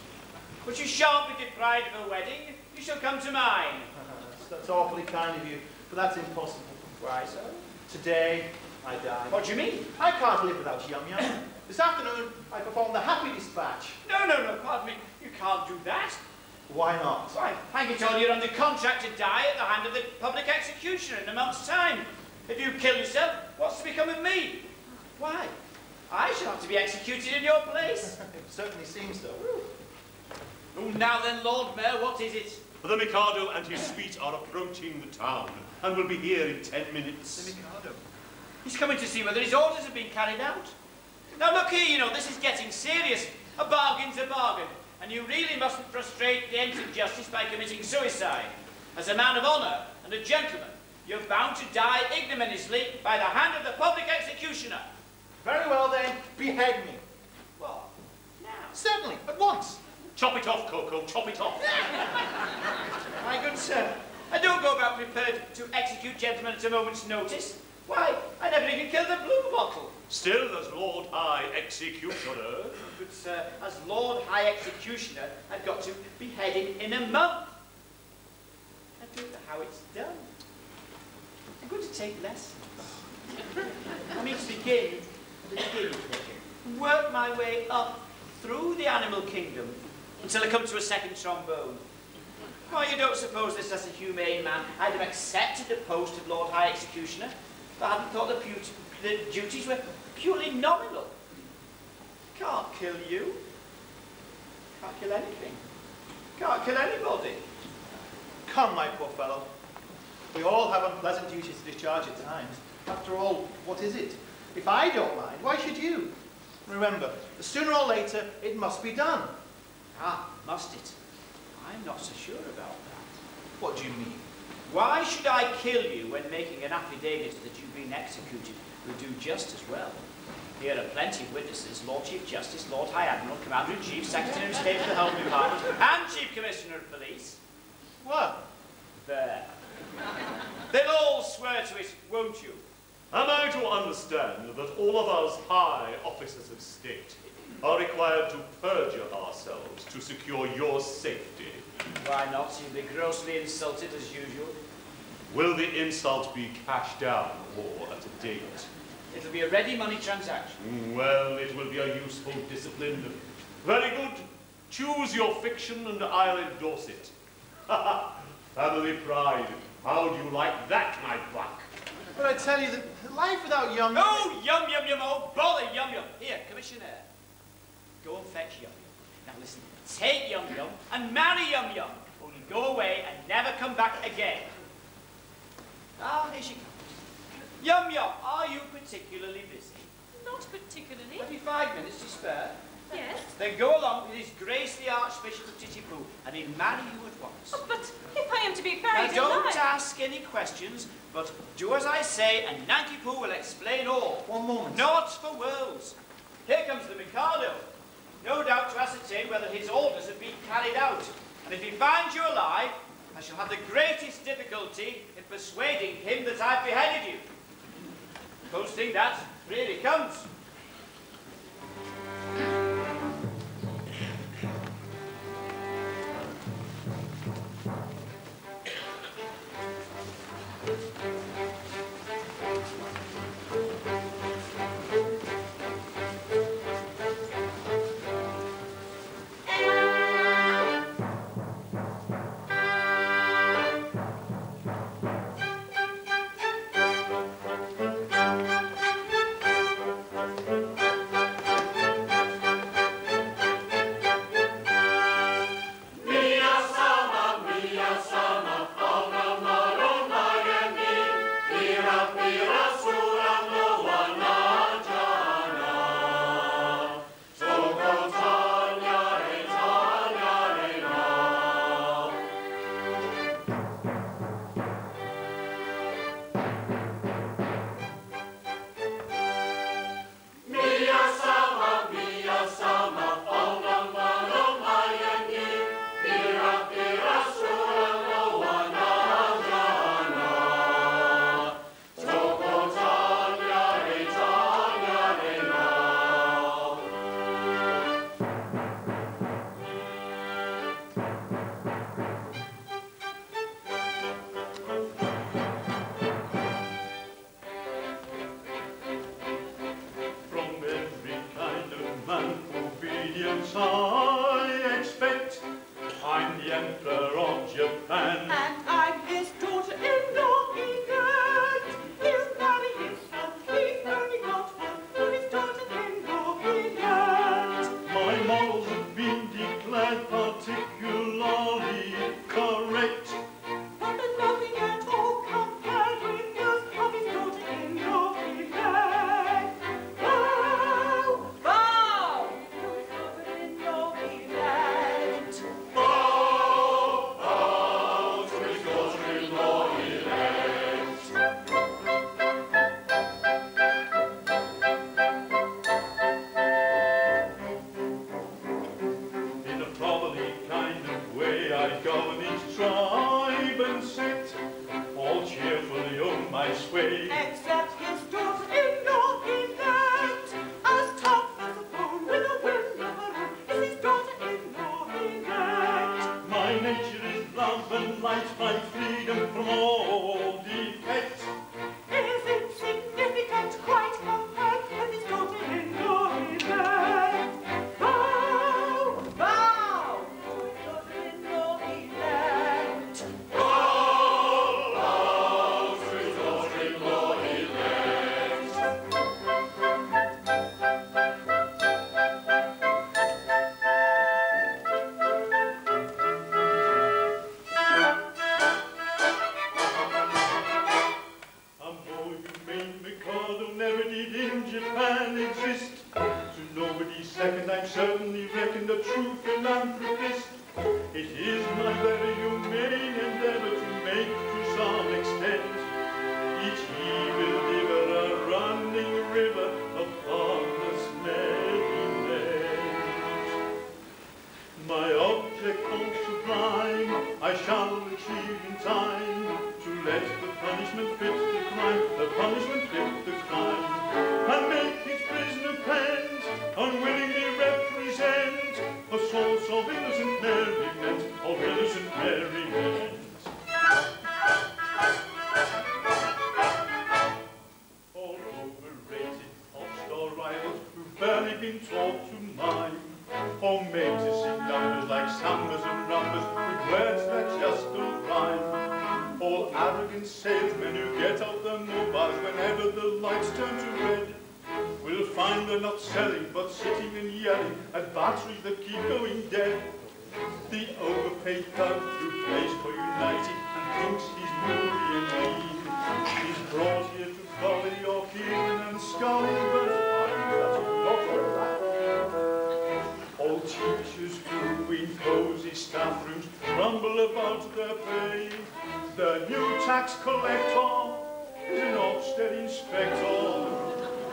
[SPEAKER 5] But you shan't be deprived of a wedding. You shall come to mine.
[SPEAKER 1] That's awfully kind of you, but that's impossible.
[SPEAKER 5] Why so?
[SPEAKER 1] Today, I die.
[SPEAKER 5] What do you mean?
[SPEAKER 1] I can't live without Yum Yum. This afternoon, I perform the Happy Dispatch.
[SPEAKER 5] No, pardon me. You can't do that.
[SPEAKER 1] Why not?
[SPEAKER 5] Why, hang it all, you're under contract to die at the hand of the public executioner in a month's time. If you kill yourself, what's to become of me? Why? I shall have to be executed in your place.
[SPEAKER 1] It certainly seems so.
[SPEAKER 5] Oh, Now then, Lord Mayor, what is it?
[SPEAKER 4] The Mikado and his suite are approaching the town and will be here in 10 minutes.
[SPEAKER 5] The Mikado? He's coming to see whether his orders have been carried out. Now look here, you know, this is getting serious. A bargain's a bargain, and you really mustn't frustrate the ends of justice by committing suicide. As a man of honour and a gentleman, you're bound to die ignominiously by the hand of the public executioner.
[SPEAKER 1] Very well then, behead me.
[SPEAKER 5] What? Now?
[SPEAKER 1] Certainly, at once.
[SPEAKER 4] Chop it off, Coco, chop it off.
[SPEAKER 5] My good sir, I don't go about prepared to execute gentlemen at a moment's notice. Why, I never even killed a blue bottle.
[SPEAKER 4] Still, as Lord High Executioner.
[SPEAKER 5] Good sir, as Lord High Executioner, I've got to beheading in a month. I don't know how it's done. I'm going to take lessons. I mean to begin at the beginning, work my way up through the animal kingdom until I come to a second trombone. Why, you don't suppose this as a humane man I'd have accepted the post of Lord High Executioner if I hadn't thought the duties were purely nominal. Can't kill you. Can't kill anything. Can't kill anybody.
[SPEAKER 1] Come, my poor fellow. We all have unpleasant duties to discharge at times. After all, what is it? If I don't mind, why should you? Remember, sooner or later, it must be done.
[SPEAKER 5] Ah, must it? I'm not so sure about that.
[SPEAKER 1] What do you mean?
[SPEAKER 5] Why should I kill you when making an affidavit that you've been executed would do just as well? Here are plenty of witnesses, Lord Chief Justice, Lord High Admiral, Commander-in-Chief, Secretary of State for the Home Department, and Chief Commissioner of Police.
[SPEAKER 1] What?
[SPEAKER 5] There. They'll all swear to it, won't you?
[SPEAKER 4] Am I to understand that all of us high officers of state are required to perjure ourselves to secure your safety?
[SPEAKER 5] Why not? You'll be grossly insulted as usual.
[SPEAKER 4] Will the insult be cash down or at a date?
[SPEAKER 5] It'll be a ready money transaction.
[SPEAKER 4] Well, it will be a useful discipline. Very good. Choose your fiction and I'll endorse it. Family pride. How do you like that, my buck?
[SPEAKER 1] But I tell you that life without Yum Yum...
[SPEAKER 5] Oh, Yum Yum Yum, oh, bother Yum Yum. Here, Commissioner. Go and fetch Yum Yum. Now listen, take Yum Yum and marry Yum Yum. Only go away and never come back again. Ah, here she comes. Yum Yum, are you particularly busy?
[SPEAKER 6] Not particularly.
[SPEAKER 5] Have you 5 minutes to spare?
[SPEAKER 6] Yes.
[SPEAKER 5] Then go along with His Grace the Archbishop of Titipu, and he'll marry you at once.
[SPEAKER 6] Oh, but if I am to be
[SPEAKER 5] Now
[SPEAKER 6] married
[SPEAKER 5] don't
[SPEAKER 6] alive...
[SPEAKER 5] ask any questions, but do as I say, and Nanki-Poo will explain all.
[SPEAKER 1] One moment.
[SPEAKER 5] Not for worlds. Here comes the Mikado. No doubt to ascertain whether his orders have been carried out. And if he finds you alive, I shall have the greatest difficulty in persuading him that I've beheaded you. Posting that really comes.
[SPEAKER 2] Particular might find freedom from all defect.
[SPEAKER 8] Is it significant quite compared with his daughter-in-law elect? Bow, bow to his daughter-in-law elect.
[SPEAKER 2] Bow to his daughter-in-law elect.
[SPEAKER 3] Japan exist. To nobody's second, I'm certainly reckoned a true philanthropist. It is my very humane endeavor to make, to some extent, each evil giver a running river of harmless merriment. My object all sublime, I shall achieve in time, to let the punishment fit the crime, the punishment fit the crime. And make his prisoner pent, unwillingly represent a source of innocent merriment, of innocent merriment. All overrated pop-star rivals who've barely been taught to mime, or made to sing numbers like sambas and rumbas with words that just don't rhyme. All arrogant salesmen who get out their mobiles whenever the lights turn to red will find they're not selling but sitting and yelling at batteries that keep going dead. The overpaid thug who plays for United and thinks he's moody and mean, he's brought here to bully your Keenan and Scully, but I'm not all that. All teachers who in cozy staff rooms grumble about their pay. The new tax collector is an Ofsted inspector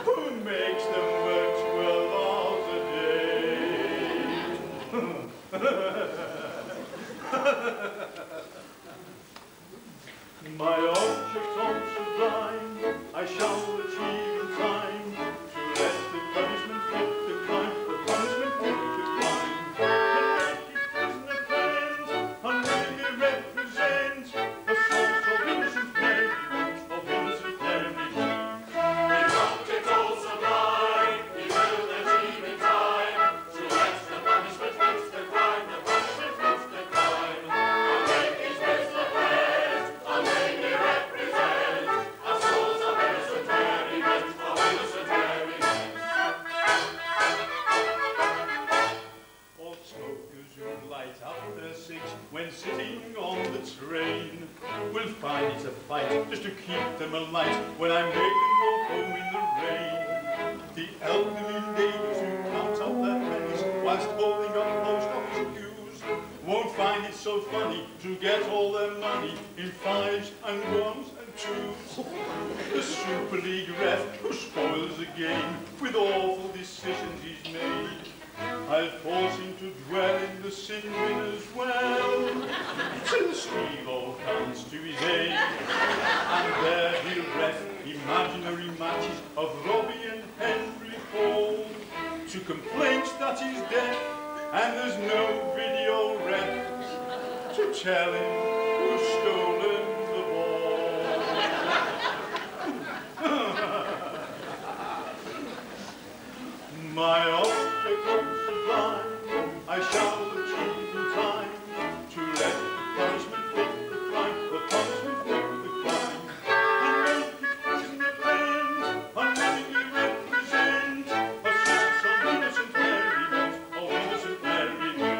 [SPEAKER 3] who makes them work 12 hours a day. My object on sublime, I shall achieve in time, to let the punishment fit the crime, the punishment fit the crime, and make his prisoner cleanse, unwillingly represent a source of innocent merriment, of innocent merriment.
[SPEAKER 2] His object all sublime, he will achieve in time, to let the punishment fit the crime, the punishment fit the crime, and make his prisoner cleanse, unwillingly represent a source of innocent merriment, of innocent merriment.
[SPEAKER 3] All smokers who light up their cigs when sitting on the train will find it a fight just to keep them alight when I make them walk home in the rain. The elderly ladies who count up their pennies whilst holding up post office queues won't find it so funny to get all their money in fives and ones and twos. The Super League ref who spoils the game with awful decisions he's made, I'll force him to dwell in the sin winner's well, till Steve-O comes to his aid. And there he'll ref imaginary matches of Robbie and Henry Hall, to complaints that he's deaf and there's no video ref to tell him who's stolen the ball. My object on sublime, I shall achieve in time, to let the punishment fit the crime, the punishment fit the crime, and make his prisoner cleanse, unwillingly represent a source of innocent merriment, of innocent merriment.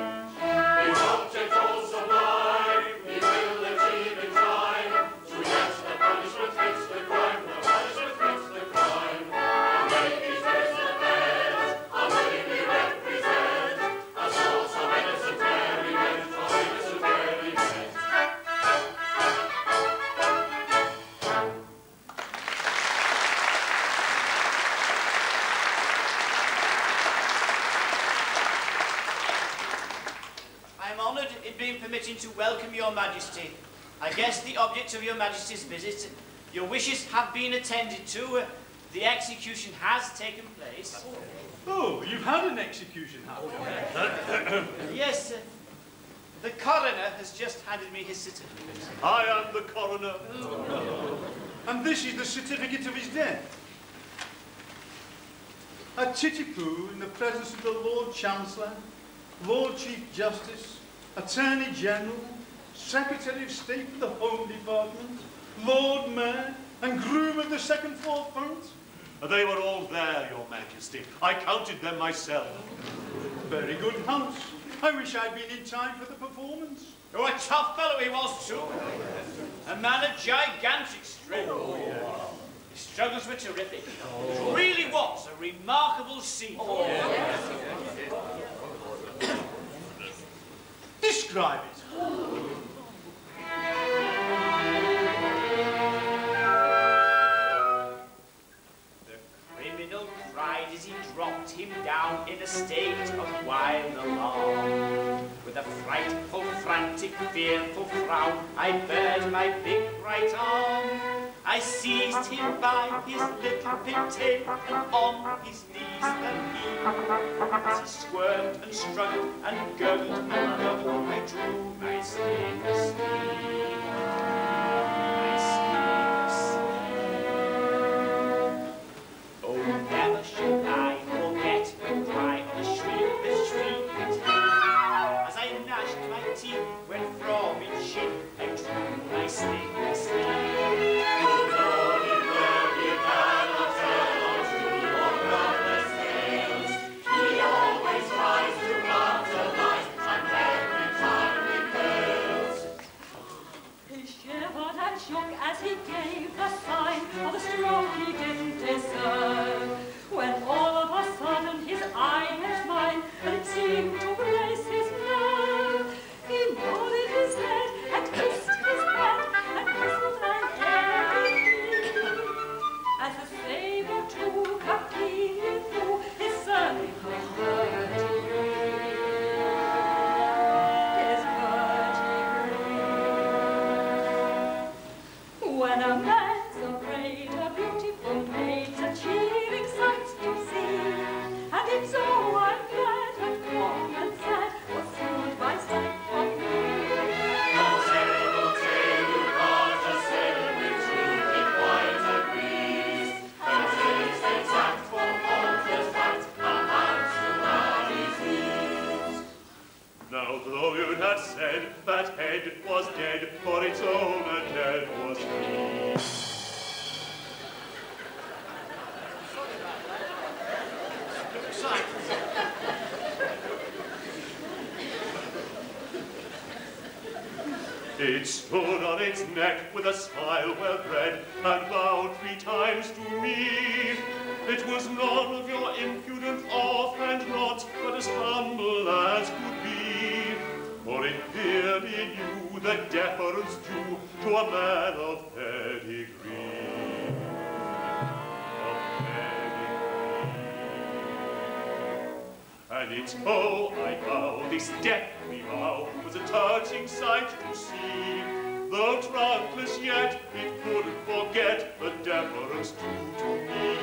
[SPEAKER 2] His object all sublime, he will achieve in time, to let the punishment fit the crime, the punishment fit the crime, and make his prisoner cleanse, unwillingly represent a source of innocent merriment, of innocent merriment.
[SPEAKER 5] I am honoured in being permitted to welcome your Majesty. I guess the object of your Majesty's visit, your wishes have been attended to. The execution has taken place.
[SPEAKER 3] Oh, you've had an execution, have you?
[SPEAKER 5] Yes, The coroner has just handed me his certificate.
[SPEAKER 4] I am the coroner.
[SPEAKER 9] And this is the certificate of his death. At Titipu, in the presence of the Lord Chancellor, Lord Chief Justice, Attorney General, Secretary of State for the Home Department, Lord Mayor, and groom of the second floor front.
[SPEAKER 4] They were all there, Your Majesty. I counted them myself.
[SPEAKER 9] Very good house. I wish I'd been in time for the performance.
[SPEAKER 5] Oh, a tough fellow he was, too. A man of gigantic strength. His struggles were terrific. It really was a remarkable scene.
[SPEAKER 9] Describe it.
[SPEAKER 5] The criminal cried as he dropped him down in a state of wild alarm. With a frightful, frantic, fearful frown, I bared my big right arm. I seized him by his little pigtail, and on his knees and he. As he squirmed and struggled and gurgled and gurgled, I drew my sleeve asleep. My sleeve asleep. Oh, never shall I forget the cry of the shriek that shrieked. As I gnashed my teeth when from each cheek I drew my sleeve asleep.
[SPEAKER 7] As he gave the sign of the stroke he didn't deserve, when all of a sudden his eye met mine, and it seemed to brace his nerve. He nodded his head and kissed his hand and whistled an airy tune. As the saber took a keenly through his cervical vertebrae. When a man's afraid, a beautiful maid's a cheering sight to see. And if so, I'm glad that calm and sad was soon by sight of me.
[SPEAKER 2] The terrible tale you brought us in, with truth it quite agrees. The taste exact for faultless fact, a heart to body's ease.
[SPEAKER 4] Now, though you had said that head was dead, for its owner dead was he. It stood on its neck with a smile well bred, and bowed 3 times to me. It was none of your impudent offhand not, but as humble as could be. For it clearly knew the deference due to a man of pedigree. And its oh, I vow, this deathly vow was a touching sight to see. Though trunkless yet, it couldn't forget the deference due to me.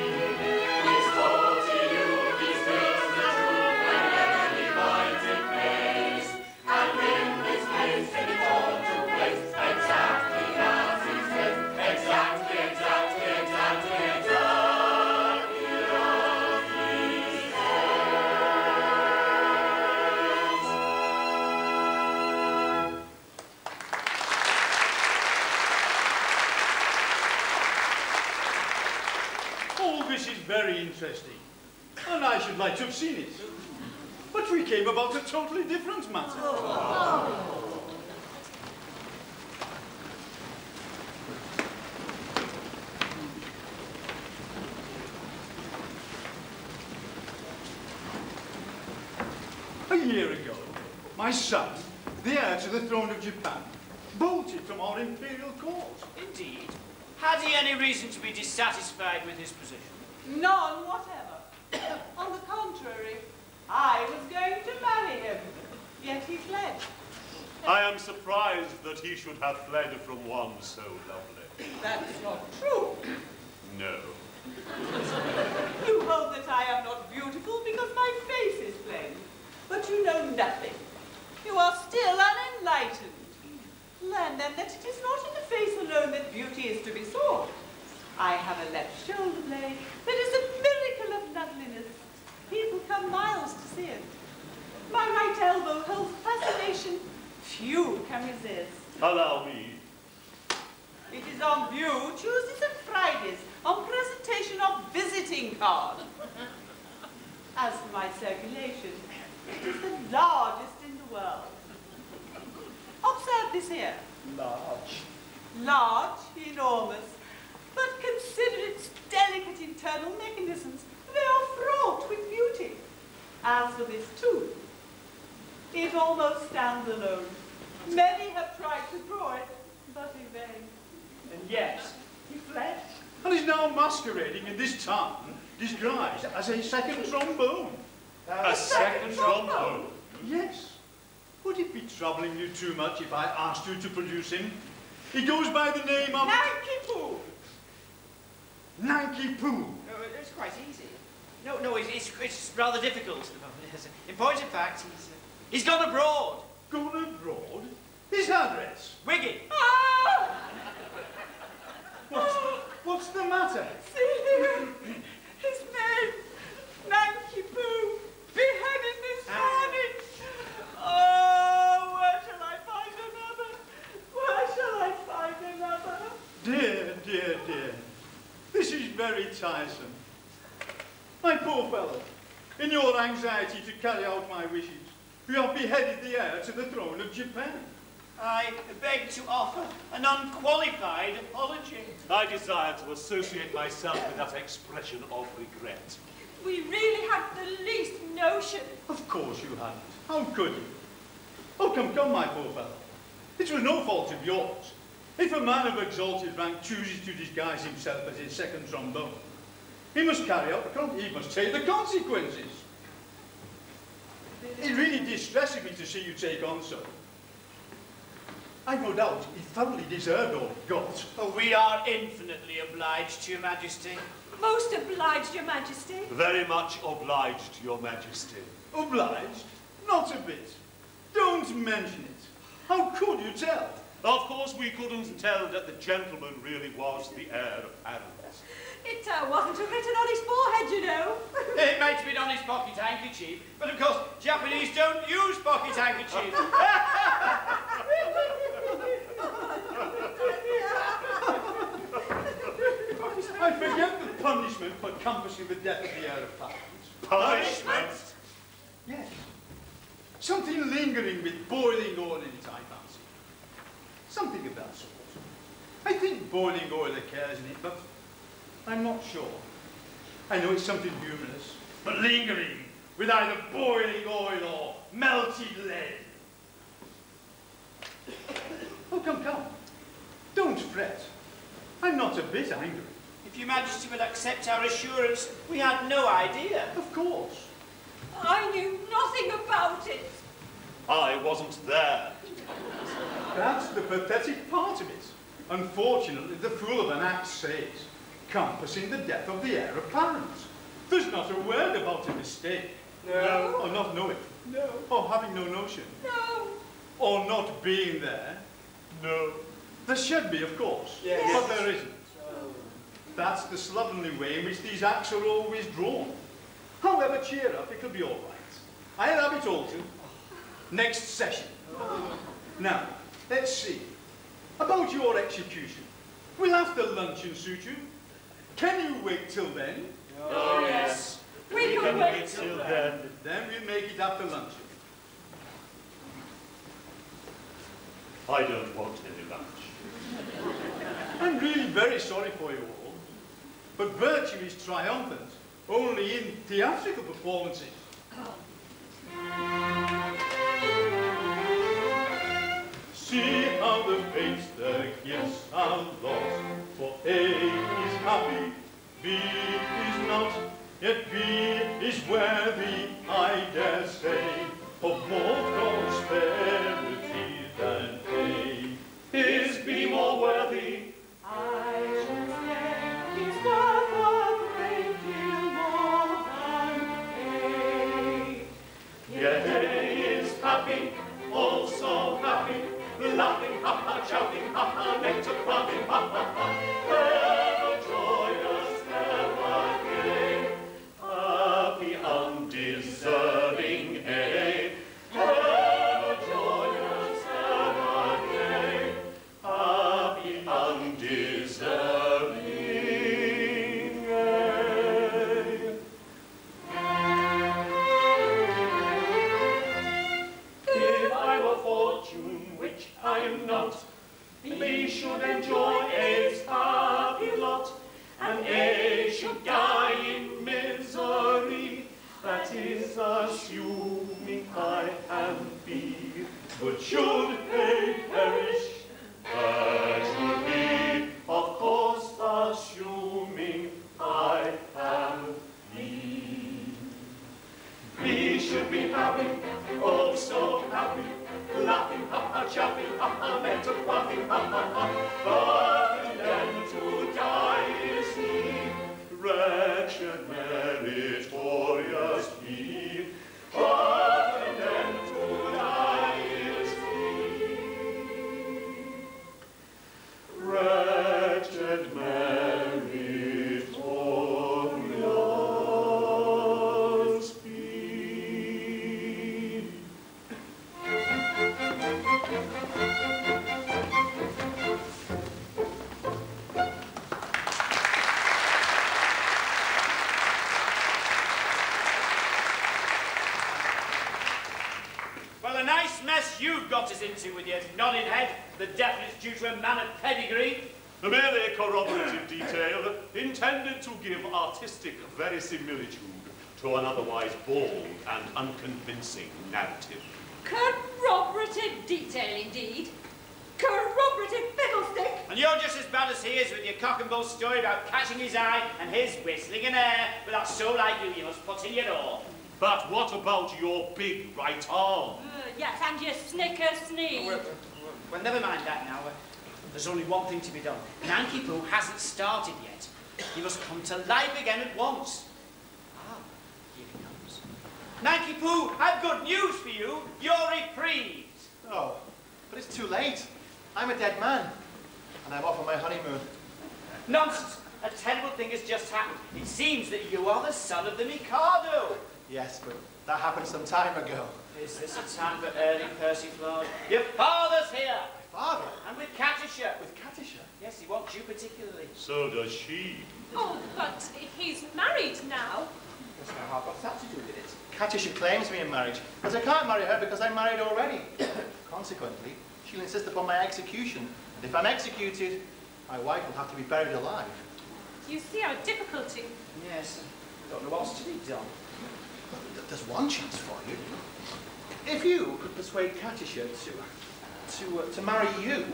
[SPEAKER 2] It's told to you, he speaks the truth whenever he finds it place. And in this place, it is all to place, exactly as he says. Exactly, exactly, exactly, exactly as he says.
[SPEAKER 9] All this is very interesting, and I should like to have seen it. But we came about a totally different matter. A year ago, my son, the heir to the throne of Japan, bolted from our imperial court.
[SPEAKER 5] Indeed. Had he any reason to be dissatisfied with his position?
[SPEAKER 8] None whatever. On the contrary, I was going to marry him, yet he fled.
[SPEAKER 4] I am surprised that he should have fled from one so lovely.
[SPEAKER 8] That's not true.
[SPEAKER 4] No.
[SPEAKER 8] You hold that I am not beautiful because my face is plain. But you know nothing. You are still unengaged. understand, then, that it is not in the face alone that beauty is to be sought. I have a left shoulder blade that is a miracle of loveliness. People come miles to see it. My right elbow holds fascination few can resist.
[SPEAKER 4] Allow me.
[SPEAKER 8] It is on view Tuesdays and Fridays on presentation of visiting card. As for my circulation, it is the largest in the world. Observe this here.
[SPEAKER 9] Large.
[SPEAKER 8] Large, enormous, but consider its delicate internal mechanisms. They are fraught with beauty. As for this tooth, it almost stands alone. Many have tried to draw it, but in vain.
[SPEAKER 5] And yet, he fled.
[SPEAKER 9] And is now masquerading in this town, disguised as a second trombone.
[SPEAKER 4] A second trombone?
[SPEAKER 9] Yes. Would it be troubling you too much if I asked you to produce him? He goes by the name of...
[SPEAKER 8] Nanki-Poo!
[SPEAKER 9] Nanki-Poo.
[SPEAKER 5] No, it's quite easy. No, it's rather difficult. In point of fact, he's gone abroad.
[SPEAKER 9] Gone abroad? His address?
[SPEAKER 5] Wigan.
[SPEAKER 8] Ah!
[SPEAKER 9] What's the matter?
[SPEAKER 8] See here, his name, Nanki-Poo, beheaded this morning. Oh, where shall I find another? Where shall I find another?
[SPEAKER 9] Dear, dear, dear. This is very tiresome. My poor fellow, in your anxiety to carry out my wishes, you have beheaded the heir to the throne of Japan.
[SPEAKER 5] I beg to offer an unqualified apology.
[SPEAKER 4] I desire to associate myself with that expression of regret.
[SPEAKER 6] We really had the least notion.
[SPEAKER 9] Of course you hadn't. How could you? Oh, come, my poor fellow. It was no fault of yours. If a man of exalted rank chooses to disguise himself as his second trombone, he must carry out he must take the consequences. It really distresses me to see you take on so. I've no doubt he thoroughly deserved all he got.
[SPEAKER 5] Oh, we are infinitely obliged to your majesty.
[SPEAKER 6] Most obliged, your majesty.
[SPEAKER 4] Very much obliged, your majesty.
[SPEAKER 9] Obliged? Not a bit. Don't mention it. How could you tell?
[SPEAKER 4] Of course, we couldn't tell that the gentleman really was the heir apparent.
[SPEAKER 6] It wasn't written on his forehead, you know.
[SPEAKER 5] It might have been on his pocket handkerchief, but of course, Japanese don't use pocket handkerchiefs.
[SPEAKER 9] I forget the punishment for compassing the death of the heir apparent.
[SPEAKER 4] Punishment?
[SPEAKER 9] Yes. Something lingering with boiling oil in it, I fancy. Something of that sort. I think boiling oil occurs in it, but I'm not sure. I know it's something humorous, but lingering with either boiling oil or melted lead. Oh, come. Don't fret. I'm not a bit angry.
[SPEAKER 5] If your majesty will accept our assurance, we had no idea.
[SPEAKER 9] Of course.
[SPEAKER 6] I knew nothing about it.
[SPEAKER 4] I wasn't there.
[SPEAKER 9] That's the pathetic part of it. Unfortunately, the fool of an act says, compassing the death of the heir apparent. There's not a word about a mistake.
[SPEAKER 5] No.
[SPEAKER 9] Or not knowing.
[SPEAKER 5] No.
[SPEAKER 9] Or having no notion.
[SPEAKER 6] No.
[SPEAKER 9] Or not being there.
[SPEAKER 4] No.
[SPEAKER 9] There should be, of course.
[SPEAKER 5] Yes.
[SPEAKER 9] But there isn't. That's the slovenly way in which these acts are always drawn. However, cheer up, it'll be all right. I'll have it altered. Next session. Now, let's see. About your execution. Will after luncheon suit you? Can you wait till then?
[SPEAKER 5] Oh, yes.
[SPEAKER 6] We can wait
[SPEAKER 4] till then.
[SPEAKER 9] Then we'll make it after luncheon.
[SPEAKER 4] I don't want any lunch.
[SPEAKER 9] I'm really very sorry for you all, but virtue is triumphant only in theatrical performances. See how the fates their gifts are lost, for A is happy, B is not, yet B is worthy, I dare say, of more prosperity than A. Is B more worthy?
[SPEAKER 8] I should say he's worth a great deal more than A.
[SPEAKER 4] Yet A is happy, also happy, laughing, ha ha, shouting. fortune which I am not. B should enjoy A's happy lot, and A should die in misery. That is assuming I am B. But should A perish, that should be, of course, assuming I am B. B should be happy, oh so happy, laughing, ha ha, chappy, ha ha, mental puffing, ha ha ha. But then to die is he, wretched meritorious he. But then to die is he, wretched meritorious he.
[SPEAKER 5] Well, a nice mess you've got us into with your nodding head. The definite's due to a man of pedigree.
[SPEAKER 4] Merely a corroborative detail intended to give artistic verisimilitude to an otherwise bald and unconvincing narrative.
[SPEAKER 7] Corroborative detail, indeed. Corroborative fiddlestick.
[SPEAKER 5] And you're just as bad as he is with your cock and bull story about catching his eye and his whistling an air, but that's so like you must put in your oar.
[SPEAKER 4] But what about your big right arm?
[SPEAKER 7] Yes, and your snicker sneeze.
[SPEAKER 5] Well, never mind that now. There's only one thing to be done. Nanki-Poo hasn't started yet. He must come to life again at once. Ah, here he comes. Nanki-Poo, I've good news for you. You're reprieved.
[SPEAKER 10] Oh, but it's too late. I'm a dead man, and I'm off on my honeymoon.
[SPEAKER 5] Nonsense. A terrible thing has just happened. It seems that you are the son of the Mikado.
[SPEAKER 10] Yes, but that happened some time ago.
[SPEAKER 5] Is this a time for early persiflage? Your father's here.
[SPEAKER 10] My father?
[SPEAKER 5] And with Katisha.
[SPEAKER 10] With Katisha?
[SPEAKER 5] Yes, he wants you particularly.
[SPEAKER 4] So does she.
[SPEAKER 6] Oh, but he's married now.
[SPEAKER 10] What's that to do with it? Katisha claims me in marriage, but I can't marry her because I'm married already. Consequently, she'll insist upon my execution, and if I'm executed, my wife will have to be buried alive.
[SPEAKER 6] You see our difficulty.
[SPEAKER 5] Yes, I don't know what's to be done.
[SPEAKER 10] There's one chance for you. If you could persuade Katisha to marry you,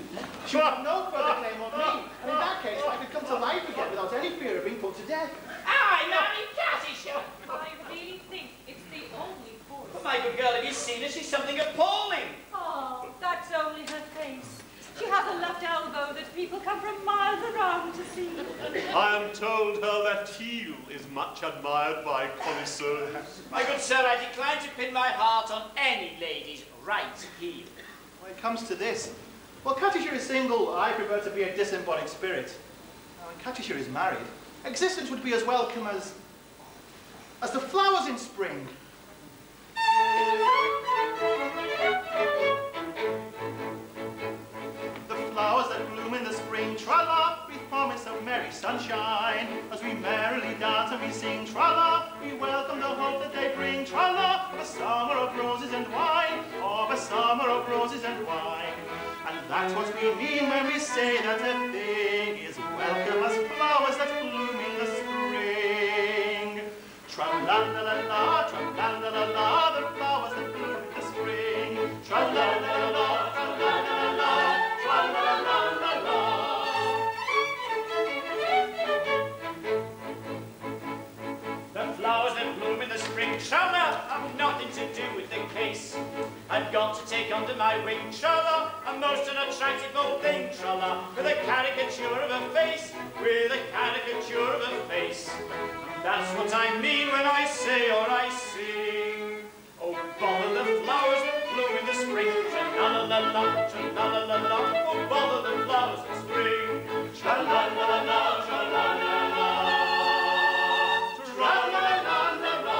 [SPEAKER 10] she would have no further claim on me. And in that case, I could come to life again without any fear of being put to death.
[SPEAKER 5] I marry Katisha!
[SPEAKER 6] I really think it's the only course.
[SPEAKER 5] But my good girl, have you seen her? She's something appalling.
[SPEAKER 7] Oh, that's only her face. She has a left elbow that people come from miles around to see.
[SPEAKER 4] I am told her left heel is much admired by connoisseurs.
[SPEAKER 5] My good sir, I decline to pin my heart on any lady's right heel.
[SPEAKER 10] When it comes to this, well, Katisha is single, I prefer to be a disembodied spirit. Now, when Katisha is married, existence would be as welcome as the flowers in spring. The flowers that bloom in the spring, tra-la, breathe promise of merry sunshine. As we merrily dance and we sing, tra-la, we welcome the hope that they bring, tra-la, a summer of roses and wine, of a summer of roses and wine. And that's what we mean when we say that a thing is welcome as flowers that bloom in the spring. Tra-la-la-la-la, tra-la-la-la-la, the flowers that bloom in the spring. Tra-la-la-la-la, tra-la-la-la-la, tra-la-la-la-la.
[SPEAKER 5] The flowers that bloom in the spring, tra-la, have nothing to do with the case. I've got to take under my wing, tra-la, a most unattractive old thing, tra-la, with a caricature of a face, with a caricature of a face. That's what I mean when I say or I sing. Oh, bother the flowers that bloom in the spring, tra-la-la-la-la, tra-la-la-la-la, oh, bother the flowers that spring, tra-la-la-la-la, tra-la-la-la-la, tra-la-la-la-la.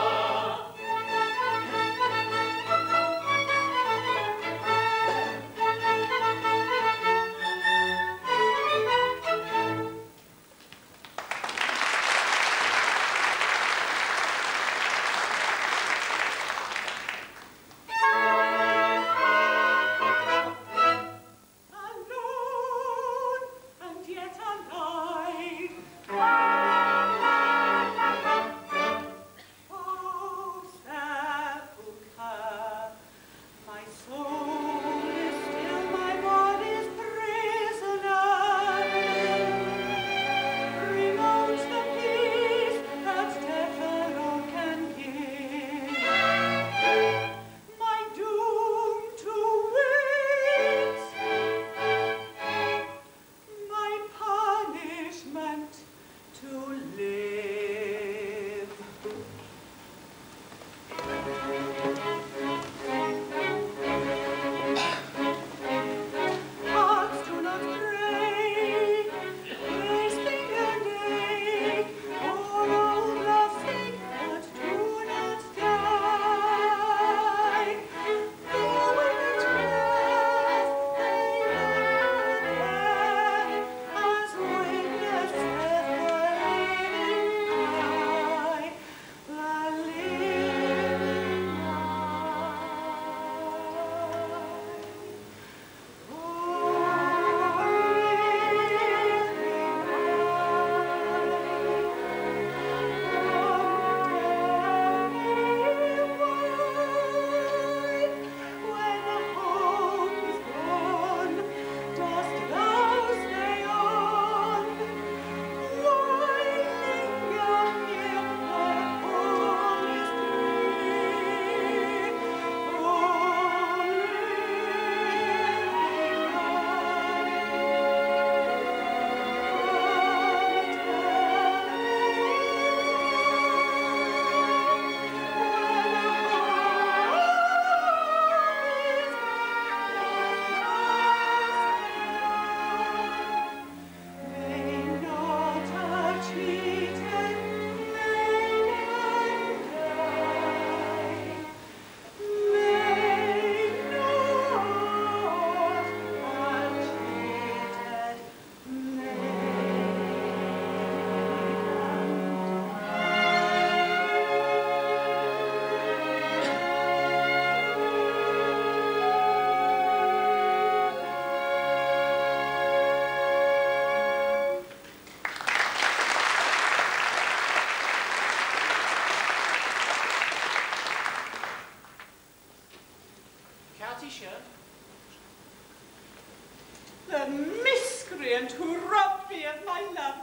[SPEAKER 8] The miscreant who robbed me of my love.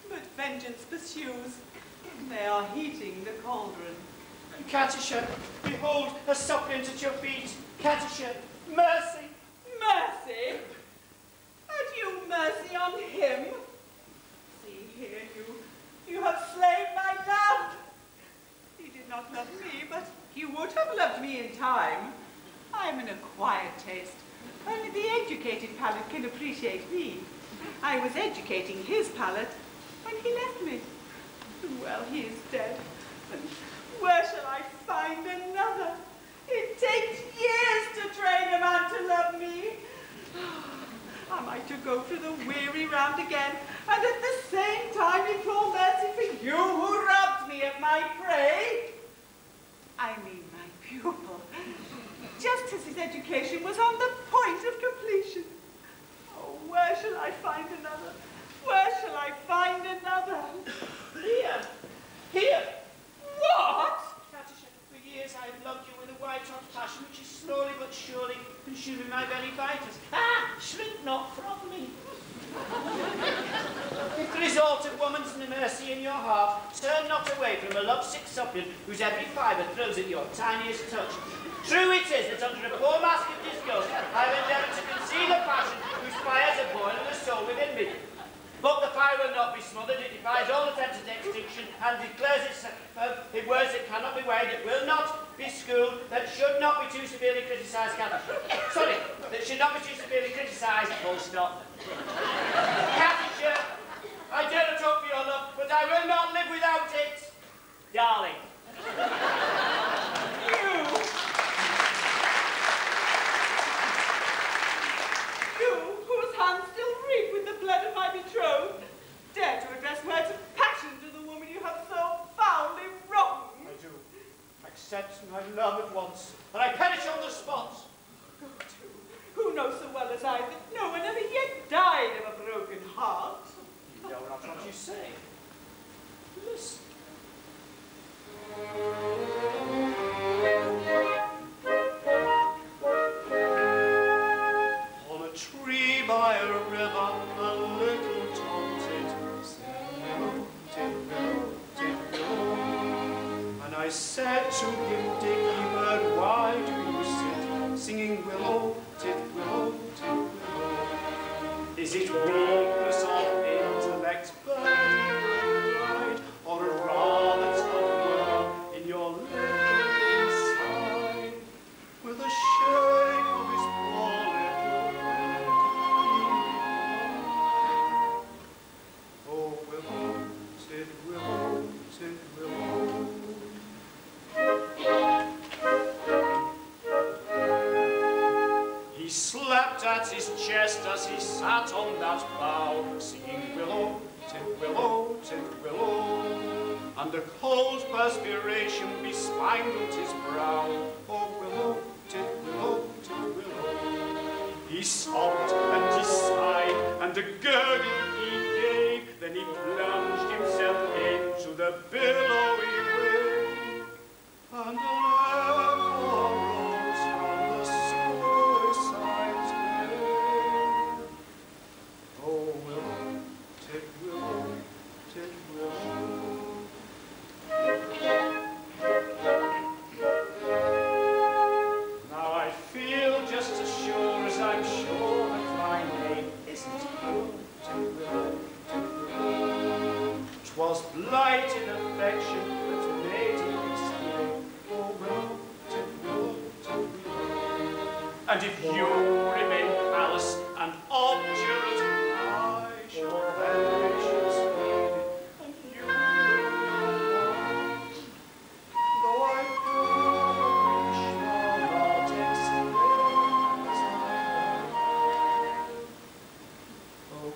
[SPEAKER 8] But vengeance pursues. They are heating the cauldron.
[SPEAKER 5] Katisha, behold a suppliant at your feet. Katisha, mercy.
[SPEAKER 8] Mercy? Had you mercy on him? See here, you have slain my love. He did not love me, but he would have loved me in time. I am an acquired taste. Only the educated palate can appreciate me. I was educating his palate when he left me. Well, he is dead. And where shall I find another? It takes years to train a man to love me. Am I to go through the weary round again, and at the same time implore mercy for you who robbed me of my prey? I mean my pupil, just as his education was on the point of completion. Oh, where shall I find another? Where shall I find another?
[SPEAKER 5] Here.
[SPEAKER 8] What?
[SPEAKER 5] Katisha, for years I have loved you with a white-hot passion which is slowly but surely consuming my very vitals. Shrink not from me. If there is aught of woman's mercy in your heart, turn not away from a lovesick suppliant whose every fibre thrills at your tiniest touch. True it is that under a poor mask of disgust I have endeavoured to conceal a passion whose fires are boiling the soul within me. But the fire will not be smothered, it defies all attempts at extinction, and declares itself in words that cannot be weighed, that will not be schooled, that should not be too severely criticised, sorry, that should not be too severely criticised, full stop. Katisha, I dare not hope for your love, but I will not live without it. Darling.
[SPEAKER 8] You, whose hands still reek with the blood of my betrothed, dare to address words of passion to the woman you have so foully wronged.
[SPEAKER 5] I do. Accept my love at once, and I perish on the spot.
[SPEAKER 8] Who knows so well as I that no one ever yet died of a broken heart?
[SPEAKER 5] You know not what you say. Listen.
[SPEAKER 1] On a tree by a river, a little tomtit said, willow, willow. And I said to him, Dicky bird, why do you sit singing willow, willow, willow? Is it weakness of intellect, birdie right, or a rather tough worm in your little inside, with a shake of his paw little head? Oh, willow, willow, willow. He slapped at his chest as he sat on that bough, singing willow, willow, willow. And a cold perspiration bespangled his brow. Oh, willow, willow, willow. He sobbed and he sighed, and a gurgle he gave. Then he plunged himself into the billowy wave. And an echo rose from the suicide's grave. Oh, willow, willow, willow. Now I feel just as sure as I'm sure that my name isn't Willow. 'Twas blighted affection that made him exclaim, oh, Willow, Willow. And if you remain callous and obdurate, I shall vanish speed, and you will not. Though I shall not explain as I am. Oh,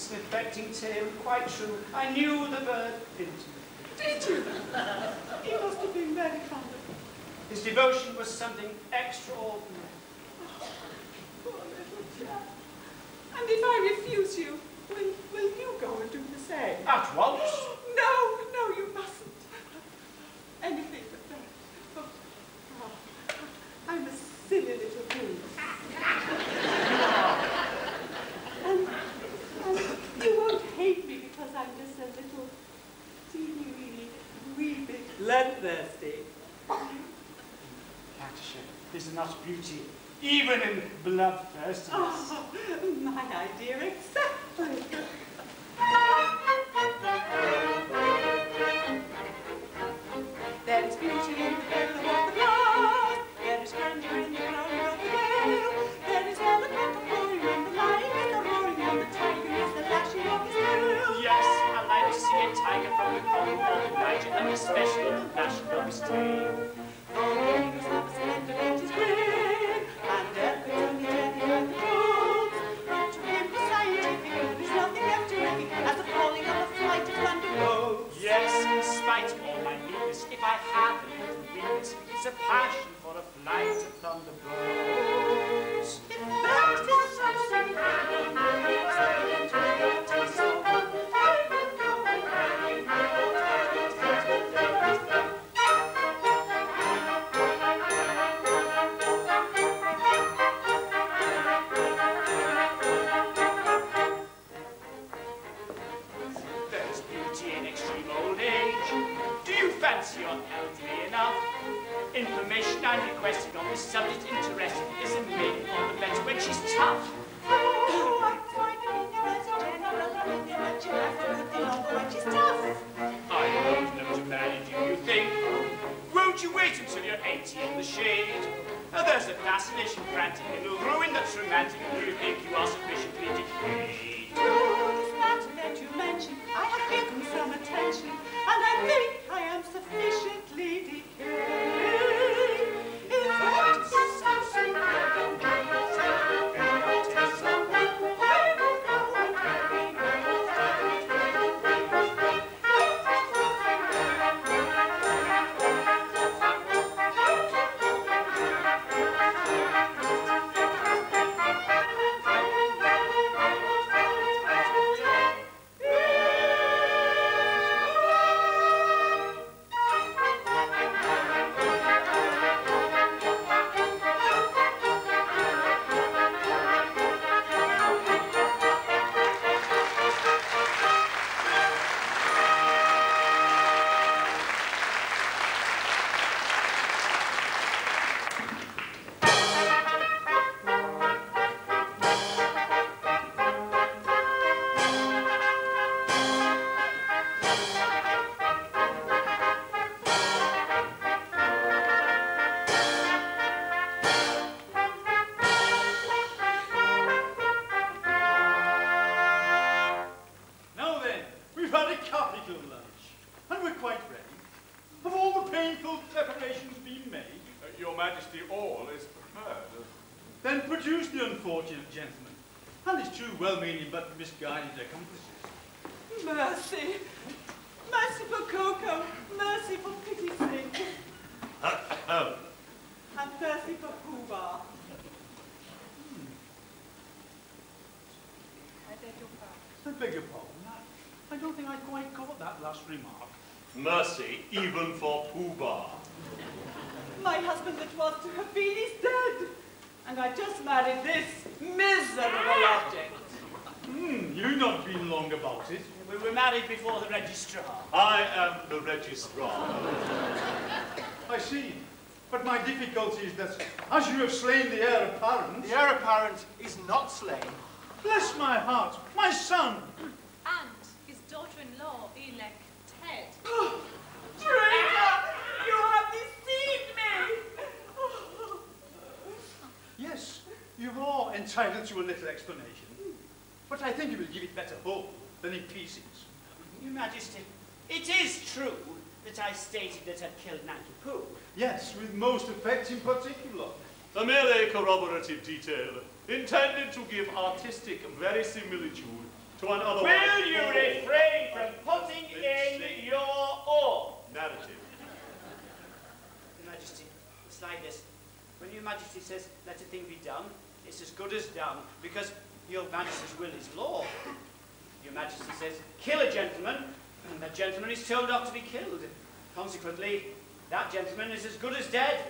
[SPEAKER 5] It's an affecting tale, quite true. I knew the bird intimately.
[SPEAKER 8] Did you? He must have been very fond of me.
[SPEAKER 5] His devotion was something extraordinary.
[SPEAKER 8] Poor little chap. And if I refuse you, will you go and do the same?
[SPEAKER 5] At once?
[SPEAKER 8] No, you mustn't. Anything but that. Oh, I'm a silly little fool. and you won't hate me because I'm just a little teeny wee bit bloodthirsty.
[SPEAKER 5] Lancashire is not beauty, even in bloodthirstiness.
[SPEAKER 8] Oh, my idea exactly. There is beauty in the bellow of the blast. There is grandeur in the glory of the gale. There is eloquent roaring when the lion is the roaring and the tiger is the lashing of his tail.
[SPEAKER 5] Yes, I like to see a tiger from the Congo or the Niger, and especially the lashing of his tail.
[SPEAKER 8] For the eagles have a splendor at his grin, and death could only deadly like the wolves. But to him the scientific there is nothing left to reckon as the falling of a flight of thunderbolts.
[SPEAKER 5] Yes, in spite of all my weakness, if I have a little weakness, it's a passion for a flight of thunderbolts.
[SPEAKER 8] If that is something that will make me excellent, that is so good, I will go and marry my old heart.
[SPEAKER 5] There's beauty in extreme old age. Do you fancy you're elderly enough? Information I'm requesting on this subject interesting is a maiden all the better when she's tough.
[SPEAKER 8] Oh, I'm quite ignorant as a general opinion that you have to live the longer when she's tough.
[SPEAKER 5] I won't know to marry, do you think? Won't you wait until you're 80 in the shade? There's a fascination granting in the ruin that's romantic, and you think you are sufficiently decayed.
[SPEAKER 8] To this matter that you mentioned, I have given some attention, and I think I am sufficiently decayed. If that is something I don't do, that is someone I will go and marry my old heart.
[SPEAKER 9] Then produce the unfortunate gentleman and his two well-meaning but misguided accomplices.
[SPEAKER 8] Mercy. Mercy for Coco. Mercy for pity's sake. And mercy for Pooh Bah.
[SPEAKER 9] I beg your pardon. I don't think I quite caught that last remark.
[SPEAKER 4] Mercy, even for Pooh Bah.
[SPEAKER 8] My husband that was to have been is dead. And I just married this miserable object.
[SPEAKER 9] You've not been long about it.
[SPEAKER 5] We were married before the registrar.
[SPEAKER 4] I am the registrar.
[SPEAKER 9] I see. But my difficulty is that, as you have slain the heir apparent...
[SPEAKER 10] The heir apparent is not slain.
[SPEAKER 9] Bless my heart, my son!
[SPEAKER 6] And his daughter-in-law, elect Ted.
[SPEAKER 8] Traitor! You have deceived me!
[SPEAKER 9] Yes, you are entitled to a little explanation. But I think you will give it better whole than in pieces.
[SPEAKER 5] Your Majesty, it is true that I stated that I'd killed Nanki-Poo.
[SPEAKER 9] Yes, with most effect in particular.
[SPEAKER 4] A merely corroborative detail, intended to give artistic verisimilitude to an otherwise...
[SPEAKER 5] Will you refrain from putting in your oar?
[SPEAKER 4] Narrative.
[SPEAKER 5] Your Majesty, it's like this. When Your Majesty says, let a thing be done, it's as good as done, because Your Majesty's will is law. Your Majesty says, kill a gentleman, and that gentleman is told not to be killed. Consequently, that gentleman is as good as dead.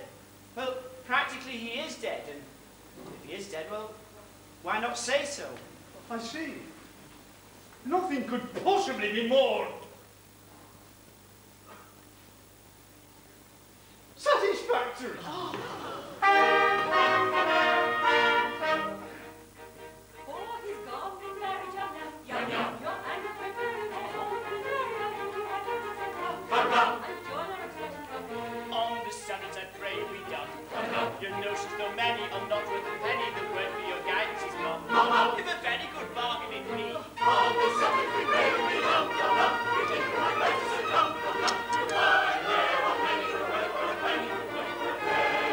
[SPEAKER 5] Well, practically he is dead, and if he is dead, well, why not say so?
[SPEAKER 9] I see. Nothing could possibly be more satisfactory.
[SPEAKER 5] On the summit I pray be done. Your notions, though many, are not worth a penny. The word for your guidance is none. If a very good bargain it be.
[SPEAKER 2] On the summit we pray be done. We take the right places and come. Why, there are many who work for a penny, who work for a penny.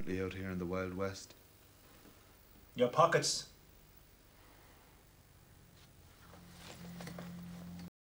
[SPEAKER 11] differently out here in the Wild West.
[SPEAKER 12] Your pockets